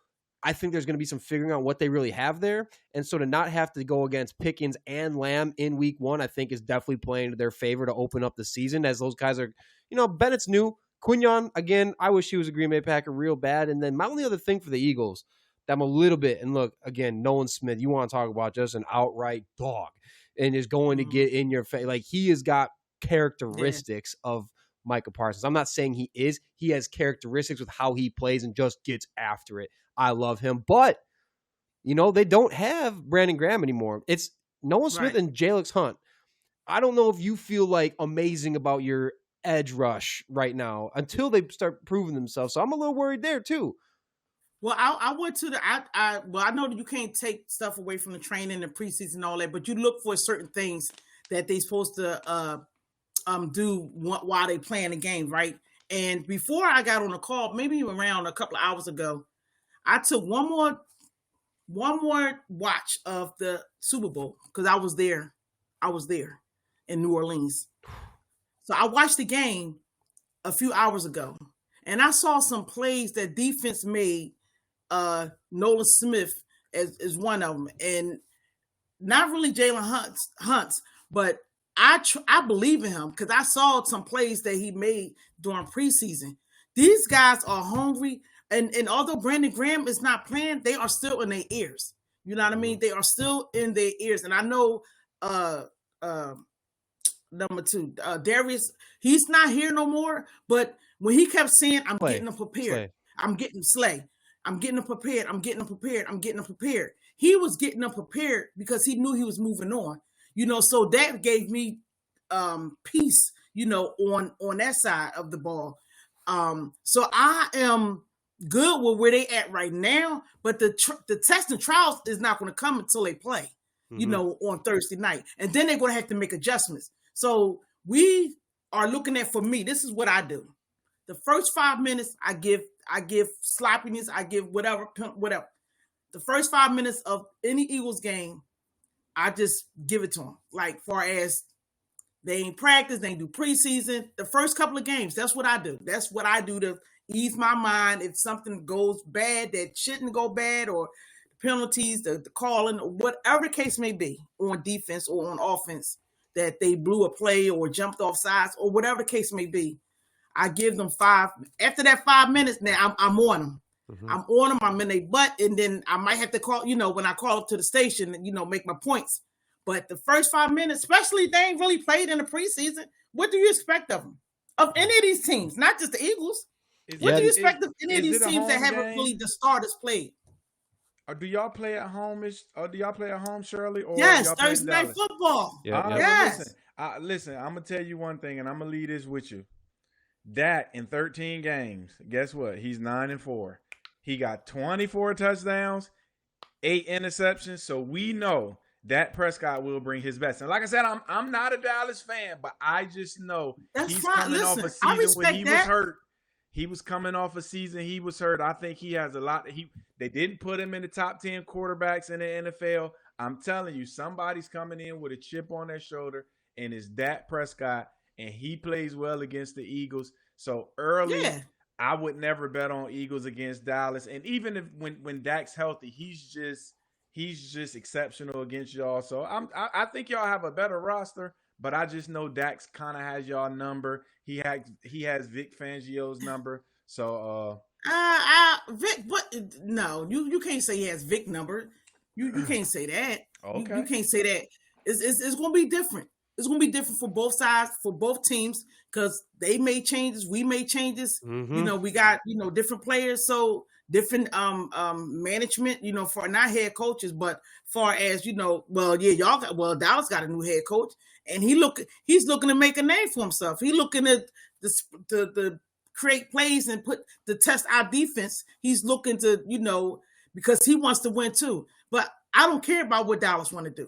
I think there's going to be some figuring out what they really have there. And so to not have to go against Pickens and Lamb in week 1, I think is definitely playing to their favor to open up the season as those guys are, Bennett's new. Quinyon, again, I wish he was a Green Bay Packer real bad. And then my only other thing for the Eagles that I'm a little bit, and look, again, Nolan Smith, you want to talk about just an outright dog and is going to get in your face. Like he has got characteristics of Micah Parsons. I'm not saying he is. He has characteristics with how he plays and just gets after it. I love him. But, they don't have Brandon Graham anymore. It's Nolan Smith and Jalix Hunt. I don't know if you feel like amazing about your edge rush right now until they start proving themselves. So I'm a little worried there too. Well, I went to I know that you can't take stuff away from the training, the preseason, and all that, but you look for certain things that they're supposed to do while they playing the game, right? And before I got on the call, maybe around a couple of hours ago, I took one more watch of the Super Bowl because I was there in New Orleans. So I watched the game a few hours ago, and I saw some plays that defense made. Nolan Smith is one of them, and not really Jalen Hunts, but I believe in him because I saw some plays that he made during preseason. These guys are hungry. And although Brandon Graham is not playing, they are still in their ears. You know what I mean? They are still in their ears. And I know number 2, Darius, he's not here no more. But when he kept saying, I'm Slay. getting them prepared. Slay. I'm getting Slay. I'm getting them prepared. I'm getting them prepared. I'm getting them prepared. He was getting them prepared because he knew he was moving on. So that gave me peace, on that side of the ball. So I am good with where they at right now, but the test and trials is not going to come until they play, on Thursday night. And then they're going to have to make adjustments. So we are looking at, for me, this is what I do. The first 5 minutes, I give sloppiness, I give whatever. The first 5 minutes of any Eagles game, I just give it to them. Like, far as they ain't practice, they ain't do preseason. The first couple of games, that's what I do. That's what I do to ease my mind. If something goes bad that shouldn't go bad, or the penalties, the calling, whatever the case may be, on defense or on offense, that they blew a play or jumped off sides or whatever the case may be, I give them 5. After that 5 minutes, now I'm on them. Mm-hmm. I'm on them. I'm in their butt, and then I might have to call, when I call up to the station, make my points. But the first 5 minutes, especially if they ain't really played in the preseason, what do you expect of them? Of any of these teams, not just the Eagles. What do you expect of any of these teams that haven't really the starters played? Or do y'all play at home? Or do y'all play at home, Shirley? Or yes, Thursday night football. Yes. Listen, I'm going to tell you one thing, and I'm going to leave this with you. Dak in 13 games, guess what? He's 9-4. He got 24 touchdowns, 8 interceptions. So we know Dak Prescott will bring his best. And like I said, I'm not a Dallas fan, but I just know he's coming off a season where he was hurt. He was coming off a season he was hurt. I think he has a lot. They didn't put him in the top 10 quarterbacks in the NFL. I'm telling you, somebody's coming in with a chip on their shoulder, and it's Dak Prescott, and he plays well against the Eagles. So early, I would never bet on Eagles against Dallas. And even if when Dak's healthy, he's just exceptional against y'all. So I think y'all have a better roster, but I just know Dax kind of has y'all number. He has Vic Fangio's number. So Vic, but no, you can't say he has Vic number. You can't say that. Okay. You can't say that. It's going to be different. It's going to be different for both sides, for both teams, because they made changes, we made changes. Mm-hmm. We got different players, so different management. For not head coaches, but far as Dallas got a new head coach, and he's looking to make a name for himself. He's looking at the create plays and to test our defense. He's looking to because he wants to win too. But I don't care about what Dallas want to do.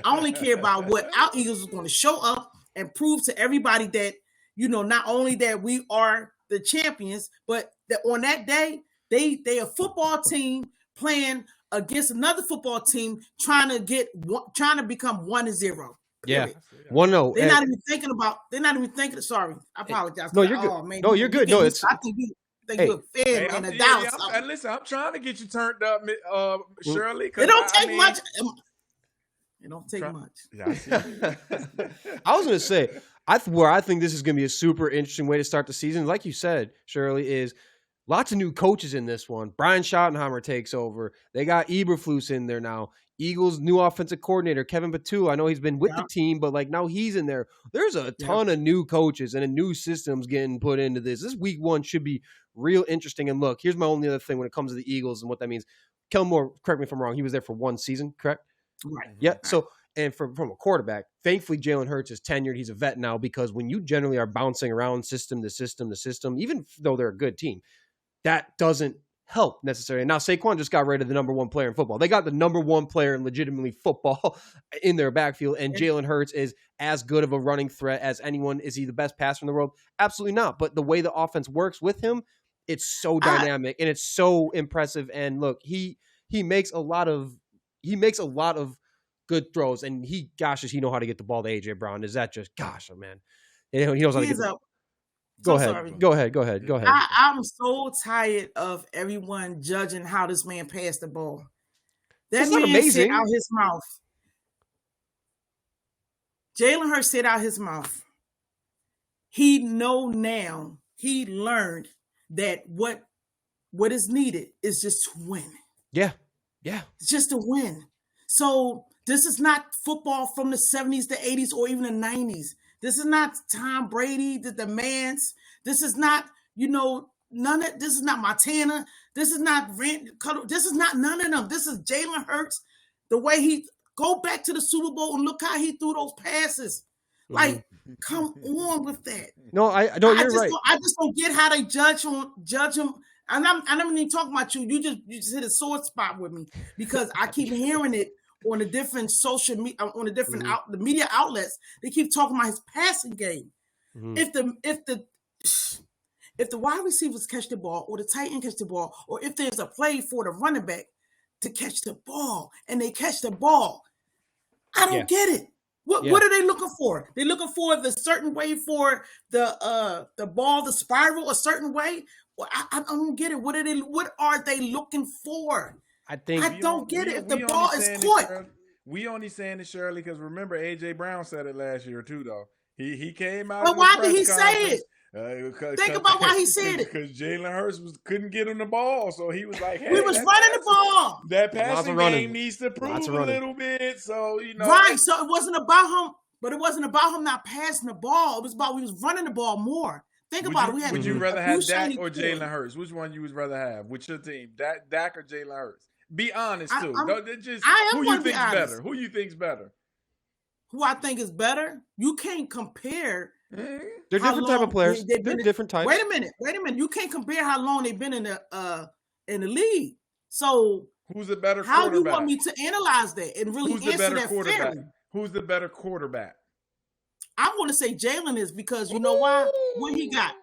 I only care about what our Eagles is going to show up and prove to everybody that, not only that we are the champions, but that on that day, they a football team playing against another football team trying to become 1-0. Yeah. 1-0. They're not even thinking. Sorry. I apologize. No, you're good. Oh, man, you're good. No, it's. I think you're fair and a Dallas. Listen, I'm trying to get you turned up, Shirley. It don't take much. It don't take much. Yeah, I was going to say, where I think this is going to be a super interesting way to start the season, like you said, Shirley, is lots of new coaches in this one. Brian Schottenheimer takes over. They got Eberflus in there now. Eagles' new offensive coordinator, Kevin Patu. I know he's been with the team, but now he's in there. There's a ton of new coaches and a new systems getting put into this. This week 1 should be real interesting. And look, here's my only other thing when it comes to the Eagles and what that means. Kellen Moore, correct me if I'm wrong, he was there for 1 season, correct? Right. Yeah. Right. So, and from a quarterback, thankfully Jalen Hurts is tenured. He's a vet now, because when you generally are bouncing around system to system to system, even though they're a good team, that doesn't help necessarily. Now, Saquon just got rid of the number 1 player in football. They got the number 1 player in legitimately football in their backfield, and Jalen Hurts is as good of a running threat as anyone. Is he the best passer in the world? Absolutely not. But the way the offense works with him, it's so dynamic and it's so impressive. And look, he makes a lot of good throws, and he knows how to get the ball to AJ Brown. Is that just oh man, he knows how to get the Go ahead. I'm so tired of everyone judging how this man passed the ball. That man said out his mouth. Jalen Hurts said out his mouth. He now. He learned that what is needed is just to win. Yeah. It's just to win. So this is not football from the 70s, the 80s, or even the 90s. This is not Tom Brady, the demands. This is not none of this is not Montana. This is not This is not none of them. This is Jalen Hurts. The way he go back to the Super Bowl and look how he threw those passes. Like, come on with that. No, you're right. I just don't get how they judge him. And I'm not even talking about you. You just hit a sore spot with me because I keep hearing it on the different social media, on the different the media outlets. They keep talking about his passing game. If the wide receivers catch the ball or the tight end catch the ball, or if there's a play for the running back to catch the ball and they catch the ball, I don't get it. What are they looking for? They're looking for the certain way for the ball, the spiral a certain way. Well, I don't get it. What are they looking for? I don't get it. If the ball is caught. We only saying it, Shirley, because remember AJ Brown said it last year too, though. He came out. But why did he say it? Think about why he said it. Because Jalen Hurts couldn't get him the ball, so he was like, "Hey, we was running the ball. That passing game needs to prove a little bit." So right. So it wasn't about him, but it wasn't about him not passing the ball. It was about we was running the ball more. Think about it. Would you rather have Dak or Jalen Hurts? Which one you would rather have with your team? Dak or Jalen Hurts? Be honest too. Who you think's better? Who you think's better? Who I think is better? You can't compare. They're different type of players. They're different types. Wait a minute. You can't compare how long they've been in the league. So who's the better how quarterback? You want me to analyze that and really answer that fairly? Who's the better quarterback? I want to say Jalen is because you know why? What he got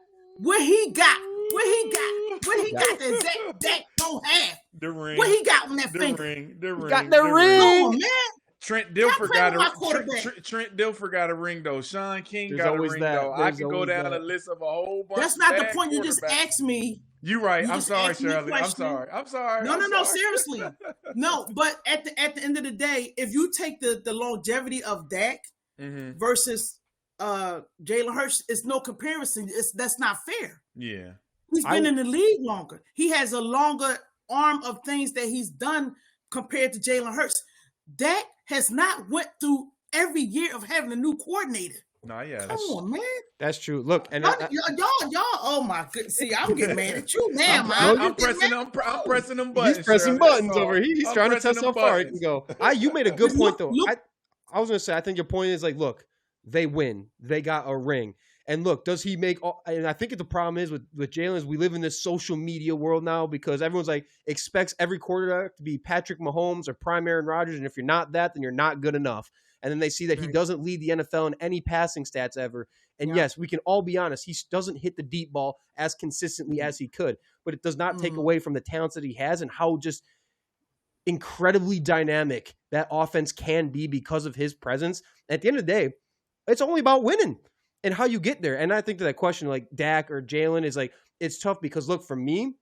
that Dak don't have. The ring. What he got on that finger? The ring. Got the ring. Come on, man. Trent Dilfer got a ring though. Sean King got a ring though. I can go down a list of a whole bunch. That's not the point. You just asked me. You're right. I'm sorry, Shirley. I'm sorry. No. Seriously. No, but at the end of the day, if you take the longevity of Dak versus Jalen Hurts, it's no comparison. That's not fair. Yeah. He's been in the league longer. He has a longer arm of things that he's done compared to Jalen Hurts. Dak has not went through every year of having a new coordinator. No, yeah. Come on, man. That's true. Look, and y'all, oh my goodness. See, I'm getting mad at you now, man. I'm pressing them buttons. He's pressing buttons over here. He's trying to test how far he can go. You made a good point though. I was gonna say, I think your point is like, look, they win. They got a ring. And look, does he make – and I think the problem is with Jalen is we live in this social media world now because everyone's like expects every quarterback to be Patrick Mahomes or prime Aaron Rodgers, and if you're not that, then you're not good enough. And then they see that he doesn't lead the NFL in any passing stats ever. And yes, we can all be honest, he doesn't hit the deep ball as consistently as he could, but it does not take away from the talents that he has and how just incredibly dynamic that offense can be because of his presence. At the end of the day, it's only about winning and how you get there. And I think that question, like Dak or Jalen, is like, it's tough because look, for me, and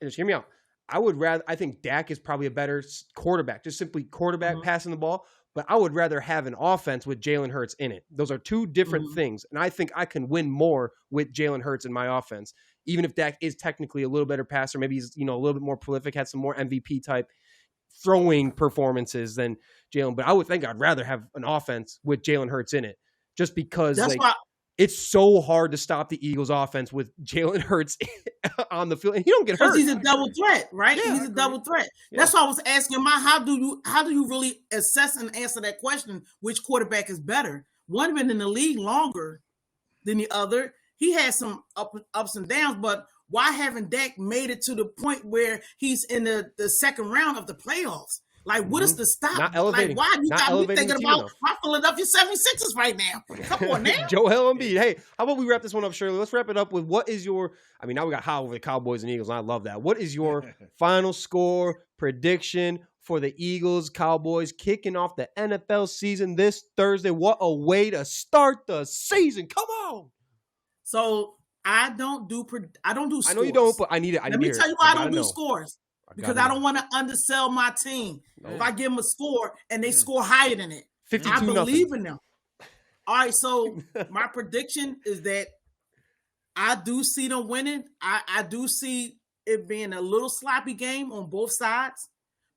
just hear me out, I think Dak is probably a better quarterback, just simply quarterback passing the ball, but I would rather have an offense with Jalen Hurts in it. Those are two different things. And I think I can win more with Jalen Hurts in my offense, even if Dak is technically a little better passer, maybe he's, a little bit more prolific, has some more MVP type throwing performances than Jalen. But I would think I'd rather have an offense with Jalen Hurts in it. Just because it's so hard to stop the Eagles offense with Jalen Hurts on the field. And he don't get hurt. He's a double threat, right? Yeah, he's a double threat. Yeah. That's why I was asking him, how do you really assess and answer that question? Which quarterback is better? One been in the league longer than the other. He has some ups and downs, but why haven't Dak made it to the point where he's in the second round of the playoffs? Like, what is the stop? Not elevating. Like, why you got me thinking about my Philadelphia 76ers right now? Come on now. Joel Embiid. Hey, how about we wrap this one up, Shirley? Let's wrap it up with what is your – I mean, now we got high over the Cowboys and Eagles, and I love that. What is your final score prediction for the Eagles, Cowboys kicking off the NFL season this Thursday? What a way to start the season. Come on. So, I don't do scores. I know you don't, but I need it. Let me tell you why I don't do scores. Because I don't want to undersell my team. No. If I give them a score and they score higher than it, 52 I believe nothing. in them. All right, so my prediction is that I do see them winning. I do see it being a little sloppy game on both sides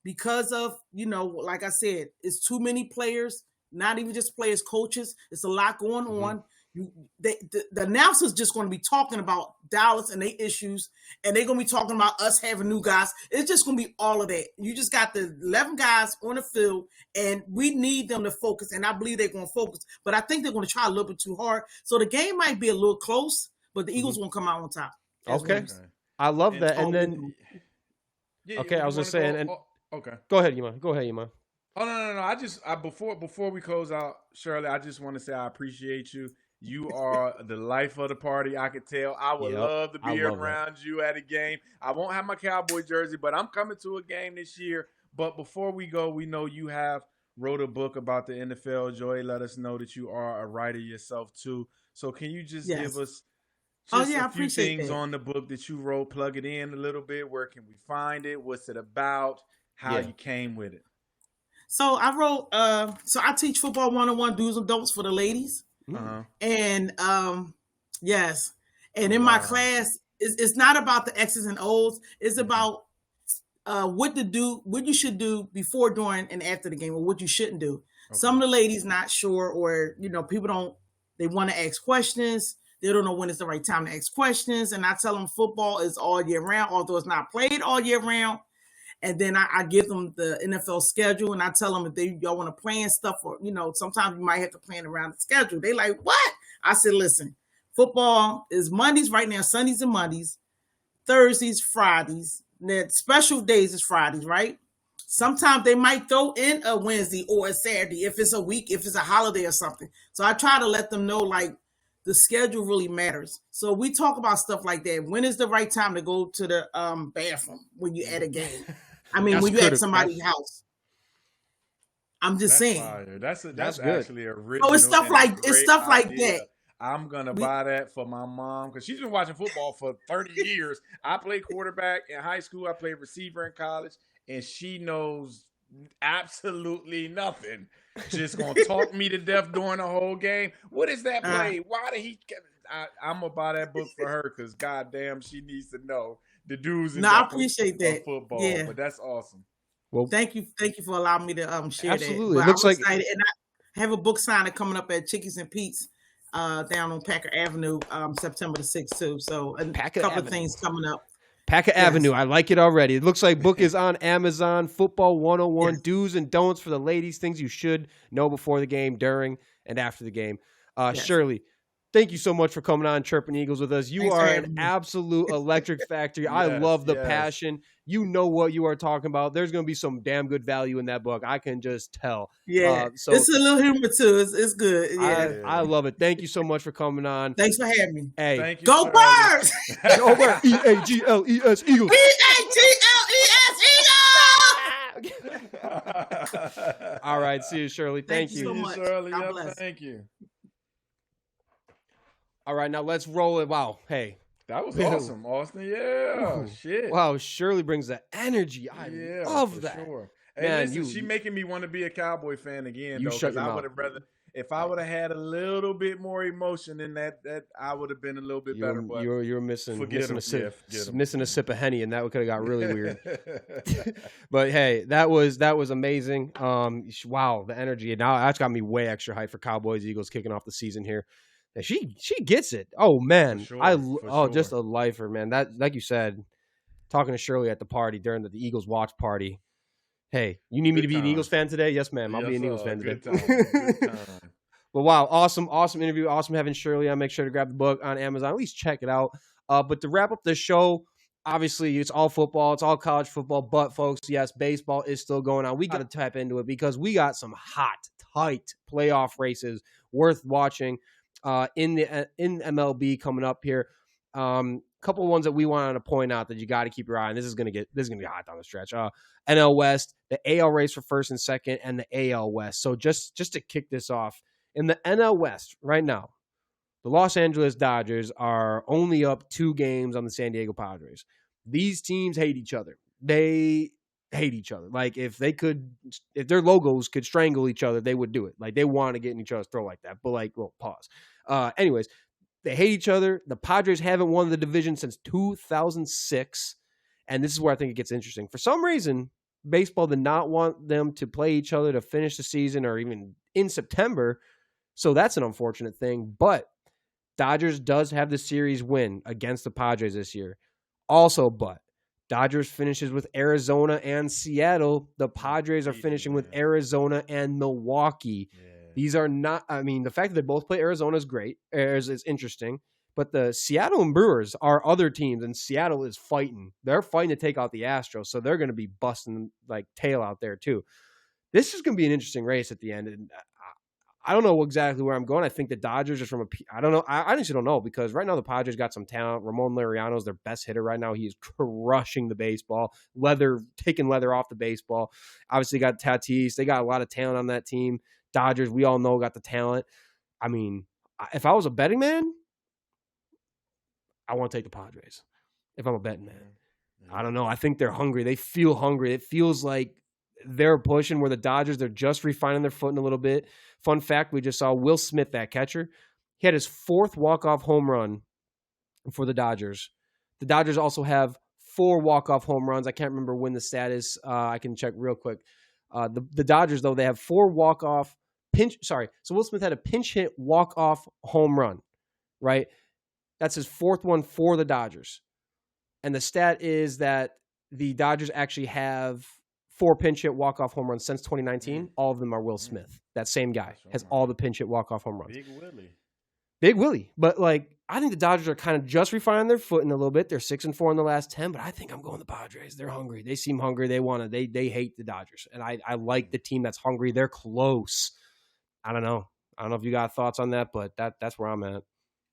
because of, like I said, it's too many players, not even just players, coaches. It's a lot going on. The announcers just going to be talking about Dallas and their issues, and they're going to be talking about us having new guys. It's just going to be all of that. You just got the 11 guys on the field, and we need them to focus, and I believe they're going to focus. But I think they're going to try a little bit too hard. So the game might be a little close, but the Eagles won't come out on top. Okay. I love that. And then, I was going to say, okay. Go ahead, Iman. Go ahead, Iman. Oh, no. Before we close out, Shirley, I just want to say I appreciate you. You are the life of the party. I could tell. I would love to be around you at a game. I won't have my Cowboy jersey, but I'm coming to a game this year. But before we go, we know you have wrote a book about the NFL. Joy, let us know that you are a writer yourself too. So can you just give us a few things on the book that you wrote? Plug it in a little bit. Where can we find it? What's it about? How you came with it? So I wrote. So I teach football 101 do's and don'ts for the ladies. Uh-huh. And yes, and in my class, it's not about the X's and O's. It's about what you should do before, during, and after the game, or what you shouldn't do. Okay. Some of the ladies not sure, or people they want to ask questions. They don't know when it's the right time to ask questions. And I tell them football is all year round, although it's not played all year round. And then I give them the NFL schedule, and I tell them if y'all want to plan stuff, or sometimes you might have to plan around the schedule. They like, what? I said, listen, football is Mondays right now, Sundays and Mondays, Thursdays, Fridays. Then special days is Fridays, right? Sometimes they might throw in a Wednesday or a Saturday if it's a week, if it's a holiday or something. So I try to let them know, like, the schedule really matters. So we talk about stuff like that. When is the right time to go to the bathroom when you're at a game? I mean, when you're at somebody's house. I'm just saying. Fire. That's actually a really. Oh, it's stuff like that. I'm gonna buy that for my mom because she's been watching football for 30 years. I played quarterback in high school. I played receiver in college, and she knows absolutely nothing. Just gonna talk me to death during the whole game. What is that play? Why did he? I'm gonna buy that book for her because goddamn, she needs to know the do's and I appreciate that football. Yeah. But that's awesome. Well, thank you for allowing me to share absolutely. that. It looks like, excited. And I have a book signing coming up at Chickies and Pete's down on Packer Avenue, September the 6th too. So a couple of things coming up. Packer Avenue. I like it already. It looks like book is on Amazon. Football 101 do's and don'ts for the ladies. Things you should know before the game, during, and after the game. Shirley, thank you so much for coming on Chirping Eagles with us. You are an absolute electric factory. I love the passion. You know what you are talking about. There's going to be some damn good value in that book. I can just tell. Yeah. So it's a little humor too. It's good. Yeah. I love it. Thank you so much for coming on. Thanks for having me. Hey, thank you, go Birds! Go Birds! EAGLES Eagles. EAGLES Eagles. All right. See you, Shirley. Thank you. So much. Shirley. God bless. Thank you. All right, now let's roll it. Wow, hey. That was awesome, Austin. Yeah, shit. Wow, Shirley brings the energy. I love that. Sure. Hey, man, listen, she making me want to be a Cowboy fan again, though, because I would have rather, if I would have had a little bit more emotion in that I would have been a little bit better. But you're missing a sip of Henny, and that could have got really weird. But hey, that was amazing. Wow, the energy. Now that's got me way extra hyped for Cowboys Eagles kicking off the season here. She gets it. Oh man, just a lifer, man. That, like you said, talking to Shirley at the party during the Eagles watch party. Hey, you need me to be an Eagles fan today? Yes, ma'am. I'll be an Eagles fan today. Good time. Well, wow, awesome interview. Awesome having Shirley on. Make sure to grab the book on Amazon. At least check it out. But to wrap up the show, obviously it's all football. It's all college football. But folks, yes, baseball is still going on. We got to tap into it because we got some hot, tight playoff races worth watching. In MLB coming up here, couple of ones that we wanted to point out that you got to keep your eye on. This is gonna get hot down the stretch. NL West, the AL race for first and second, and the AL West. So just to kick this off, in the NL West right now, the Los Angeles Dodgers are only up 2 games on the San Diego Padres. These teams hate each other. They hate each other. Like if their logos could strangle each other, they would do it. Like they want to get in each other's throat like that. But pause. Anyways, they hate each other. The Padres haven't won the division since 2006. And this is where I think it gets interesting. For some reason, baseball did not want them to play each other to finish the season or even in September. So that's an unfortunate thing. But Dodgers does have the series win against the Padres this year. Also, but Dodgers finishes with Arizona and Seattle. The Padres are finishing with Arizona and Milwaukee. Yeah. These are not, I mean, the fact that they both play Arizona is great. Is interesting. But the Seattle and Brewers are other teams, and Seattle is fighting. They're fighting to take out the Astros, so they're going to be busting like tail out there too. This is going to be an interesting race at the end. And I don't know exactly where I'm going. I think the Dodgers are I don't know. I honestly don't know because right now the Padres got some talent. Ramon Laureano is their best hitter right now. He is crushing the baseball. Taking leather off the baseball. Obviously got Tatis. They got a lot of talent on that team. Dodgers, we all know, got the talent. I mean, if I was a betting man, I want to take the Padres. If I'm a betting man. I don't know. I think they're hungry. They feel hungry. It feels like they're pushing where the Dodgers, they're just refining their footing a little bit. Fun fact, we just saw Will Smith, that catcher. He had his 4th walk-off home run for the Dodgers. The Dodgers also have 4 walk-off home runs. I can't remember when the stat is. I can check real quick. The Dodgers, though, they have 4 walk-off So Will Smith had a pinch hit walk-off home run, right? That's his 4th one for the Dodgers. And the stat is that the Dodgers actually have 4 pinch hit walk-off home runs since 2019. All of them are Will Smith. That same guy has all the pinch hit walk-off home runs. Big Willie. But, I think the Dodgers are kind of just refining their footing a little bit. They're 6-4 in the last 10, but I think I'm going the Padres. They're hungry. They seem hungry. They hate the Dodgers. And I like the team that's hungry. They're close. I don't know. I don't know if you got thoughts on that, but that's where I'm at.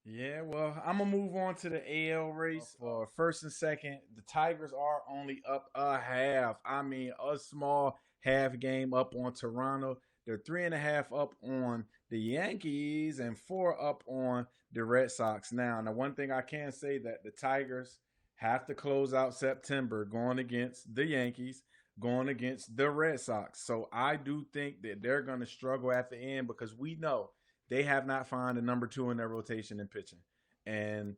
Yeah, well, I'm going to move on to the AL race. For first and second, the Tigers are only up a half. I mean, a small half game up on Toronto. They're 3.5 up on the Yankees and 4 up on the Red Sox. Now, one thing I can say that the Tigers have to close out September going against the Yankees, going against the Red Sox. So I do think that they're going to struggle at the end because we know they have not found a number 2 in their rotation in pitching. And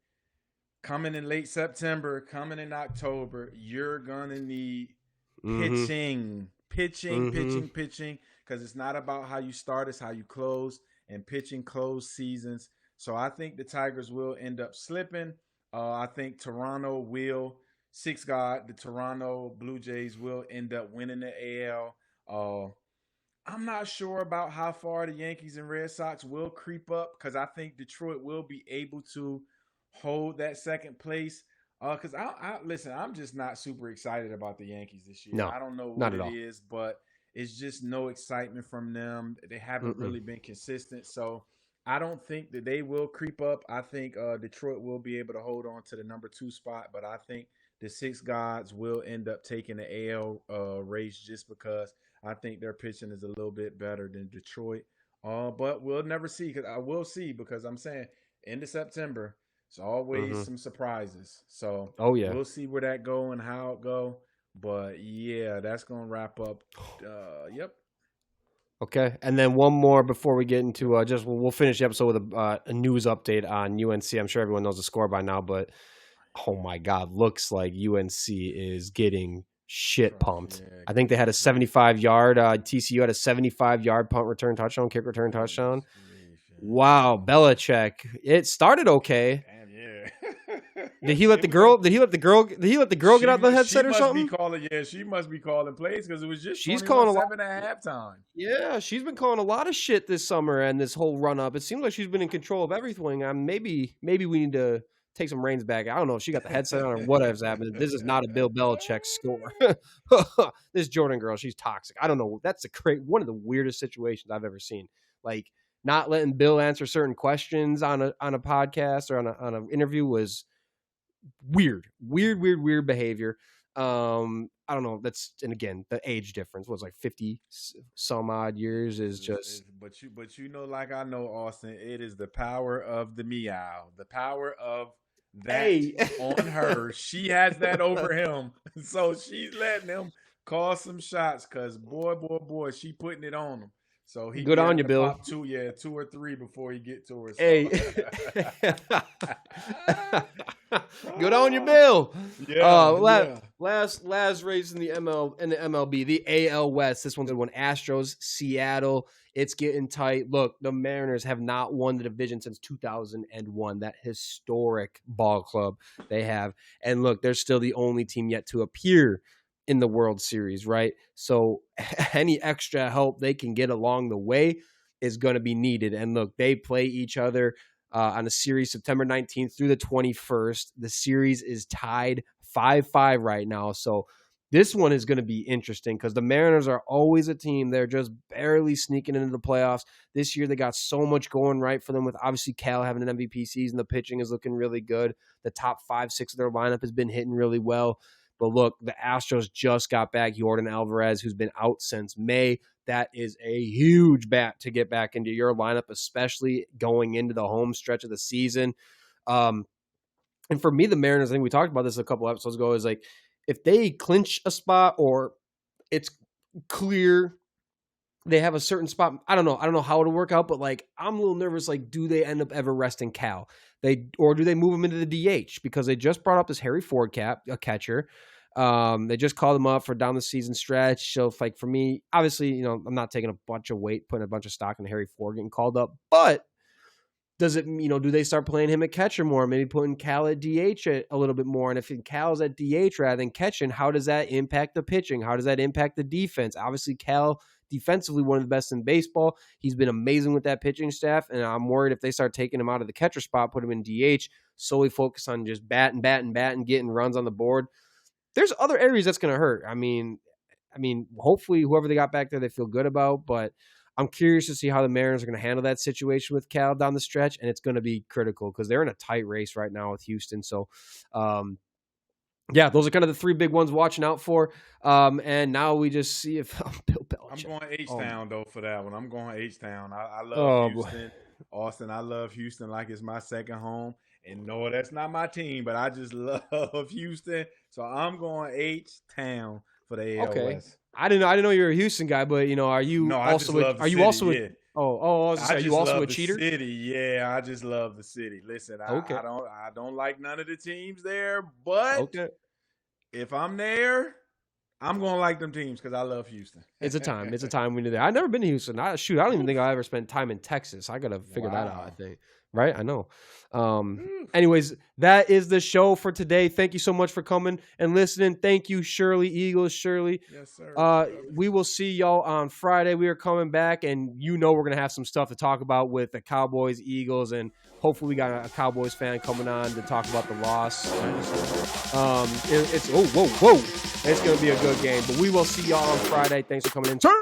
coming in late September, coming in October, you're going to need pitching, because it's not about how you start, it's how you close, and pitching close seasons. So I think the Tigers will end up slipping. I think Toronto will, the Toronto Blue Jays will end up winning the AL. I'm not sure about how far the Yankees and Red Sox will creep up because I think Detroit will be able to hold that second place. Because listen, I'm just not super excited about the Yankees this year. No, I don't know what it is, but it's just no excitement from them. They haven't really been consistent. So I don't think that they will creep up. I think Detroit will be able to hold on to the number 2 spot, but I think the 6 Gods will end up taking the AL race just because I think their pitching is a little bit better than Detroit. But we'll never see because I will see because I'm saying end of September, it's always some surprises. So we'll see where that go and how it go. But yeah, that's going to wrap up. Yep. Okay. And then one more before we get into we'll finish the episode with a news update on UNC. I'm sure everyone knows the score by now, but oh my God, looks like UNC is getting shit pumped. Yeah, I think they had a 75-yard, TCU had a 75-yard kick return touchdown. Wow, Belichick. It started okay. Damn, yeah. Did he let the girl get out the headset or something? She must be calling plays because it was just she's calling 7 at halftime. Yeah, she's been calling a lot of shit this summer and this whole run up. It seems like she's been in control of everything. Maybe we need to take some reins back. I don't know if she got the headset on or whatever's happening. This is not a Bill Belichick score. This Jordan girl, she's toxic. I don't know. That's one of the weirdest situations I've ever seen. Like not letting Bill answer certain questions on a podcast or on an interview was weird behavior. I don't know. And again, the age difference was like 50 some odd years is just. But you know, like I know, Austin, it is the power of the meow, the power of that on her. She has that over him, so she's letting him call some shots. Cause boy, she putting it on him. So he good on you, Bill. Pop 2 or 3 before he get to us. So. Hey, good on you, Bill. Last race in the MLB, the AL West. This one's a good one. Astros, Seattle. It's getting tight. Look, the Mariners have not won the division since 2001. That historic ball club they have. And look, they're still the only team yet to appear in the World Series, right? So any extra help they can get along the way is going to be needed. And look, they play each other on a series September 19th through the 21st. The series is tied 5-5 right now. So this one is going to be interesting because the Mariners are always a team. They're just barely sneaking into the playoffs. This year, they got so much going right for them with obviously Cal having an MVP season. The pitching is looking really good. The top 5-6 of their lineup has been hitting really well. But look, the Astros just got back Yordan Alvarez, who's been out since May. That is a huge bat to get back into your lineup, especially going into the home stretch of the season. And for me, the Mariners, I think we talked about this a couple episodes ago, is like if they clinch a spot or it's clear they have a certain spot, I don't know how it'll work out, but like I'm a little nervous. Like, do they end up ever resting Cal? Or do they move him into the DH? Because they just brought up this Harry Ford a catcher. They just called him up for down the season stretch. So like for me, obviously, I'm not taking a bunch of weight, putting a bunch of stock in Harry Ford getting called up, but does it, do they start playing him at catcher more? Maybe putting Cal at DH a little bit more. And if Cal's at DH rather than catching, how does that impact the pitching? How does that impact the defense? Obviously, Cal defensively one of the best in baseball. He's been amazing with that pitching staff. And I'm worried if they start taking him out of the catcher spot, put him in DH, solely focus on just batting, getting runs on the board. There's other areas that's going to hurt. I mean, hopefully whoever they got back there, they feel good about, but I'm curious to see how the Mariners are going to handle that situation with Cal down the stretch, and it's going to be critical because they're in a tight race right now with Houston. So, those are kind of the three big ones watching out for. And now we just see if Bill Belichick. I'm going H-Town, though, for that one. I'm going H-Town. I love Houston. Austin, I love Houston like it's my second home. And no, that's not my team, but I just love Houston. So I'm going H-Town for the AL West. I didn't know you were a Houston guy, but are you also a cheater? City, yeah, I just love the city. Listen, I don't like none of the teams there, but if I'm there, I'm gonna like them teams because I love Houston. It's a time we do that. I've never been to Houston. I don't even think I ever spent time in Texas. I gotta figure that out. I think. Right? I know. Anyways, that is the show for today. Thank you so much for coming and listening. Thank you, Shirley, Eagles Shirley. Yes, sir. We will see y'all on Friday. We are coming back, and we're going to have some stuff to talk about with the Cowboys, Eagles, and hopefully we got a Cowboys fan coming on to talk about the loss. It's going to be a good game, but we will see y'all on Friday. Thanks for coming in. Turn!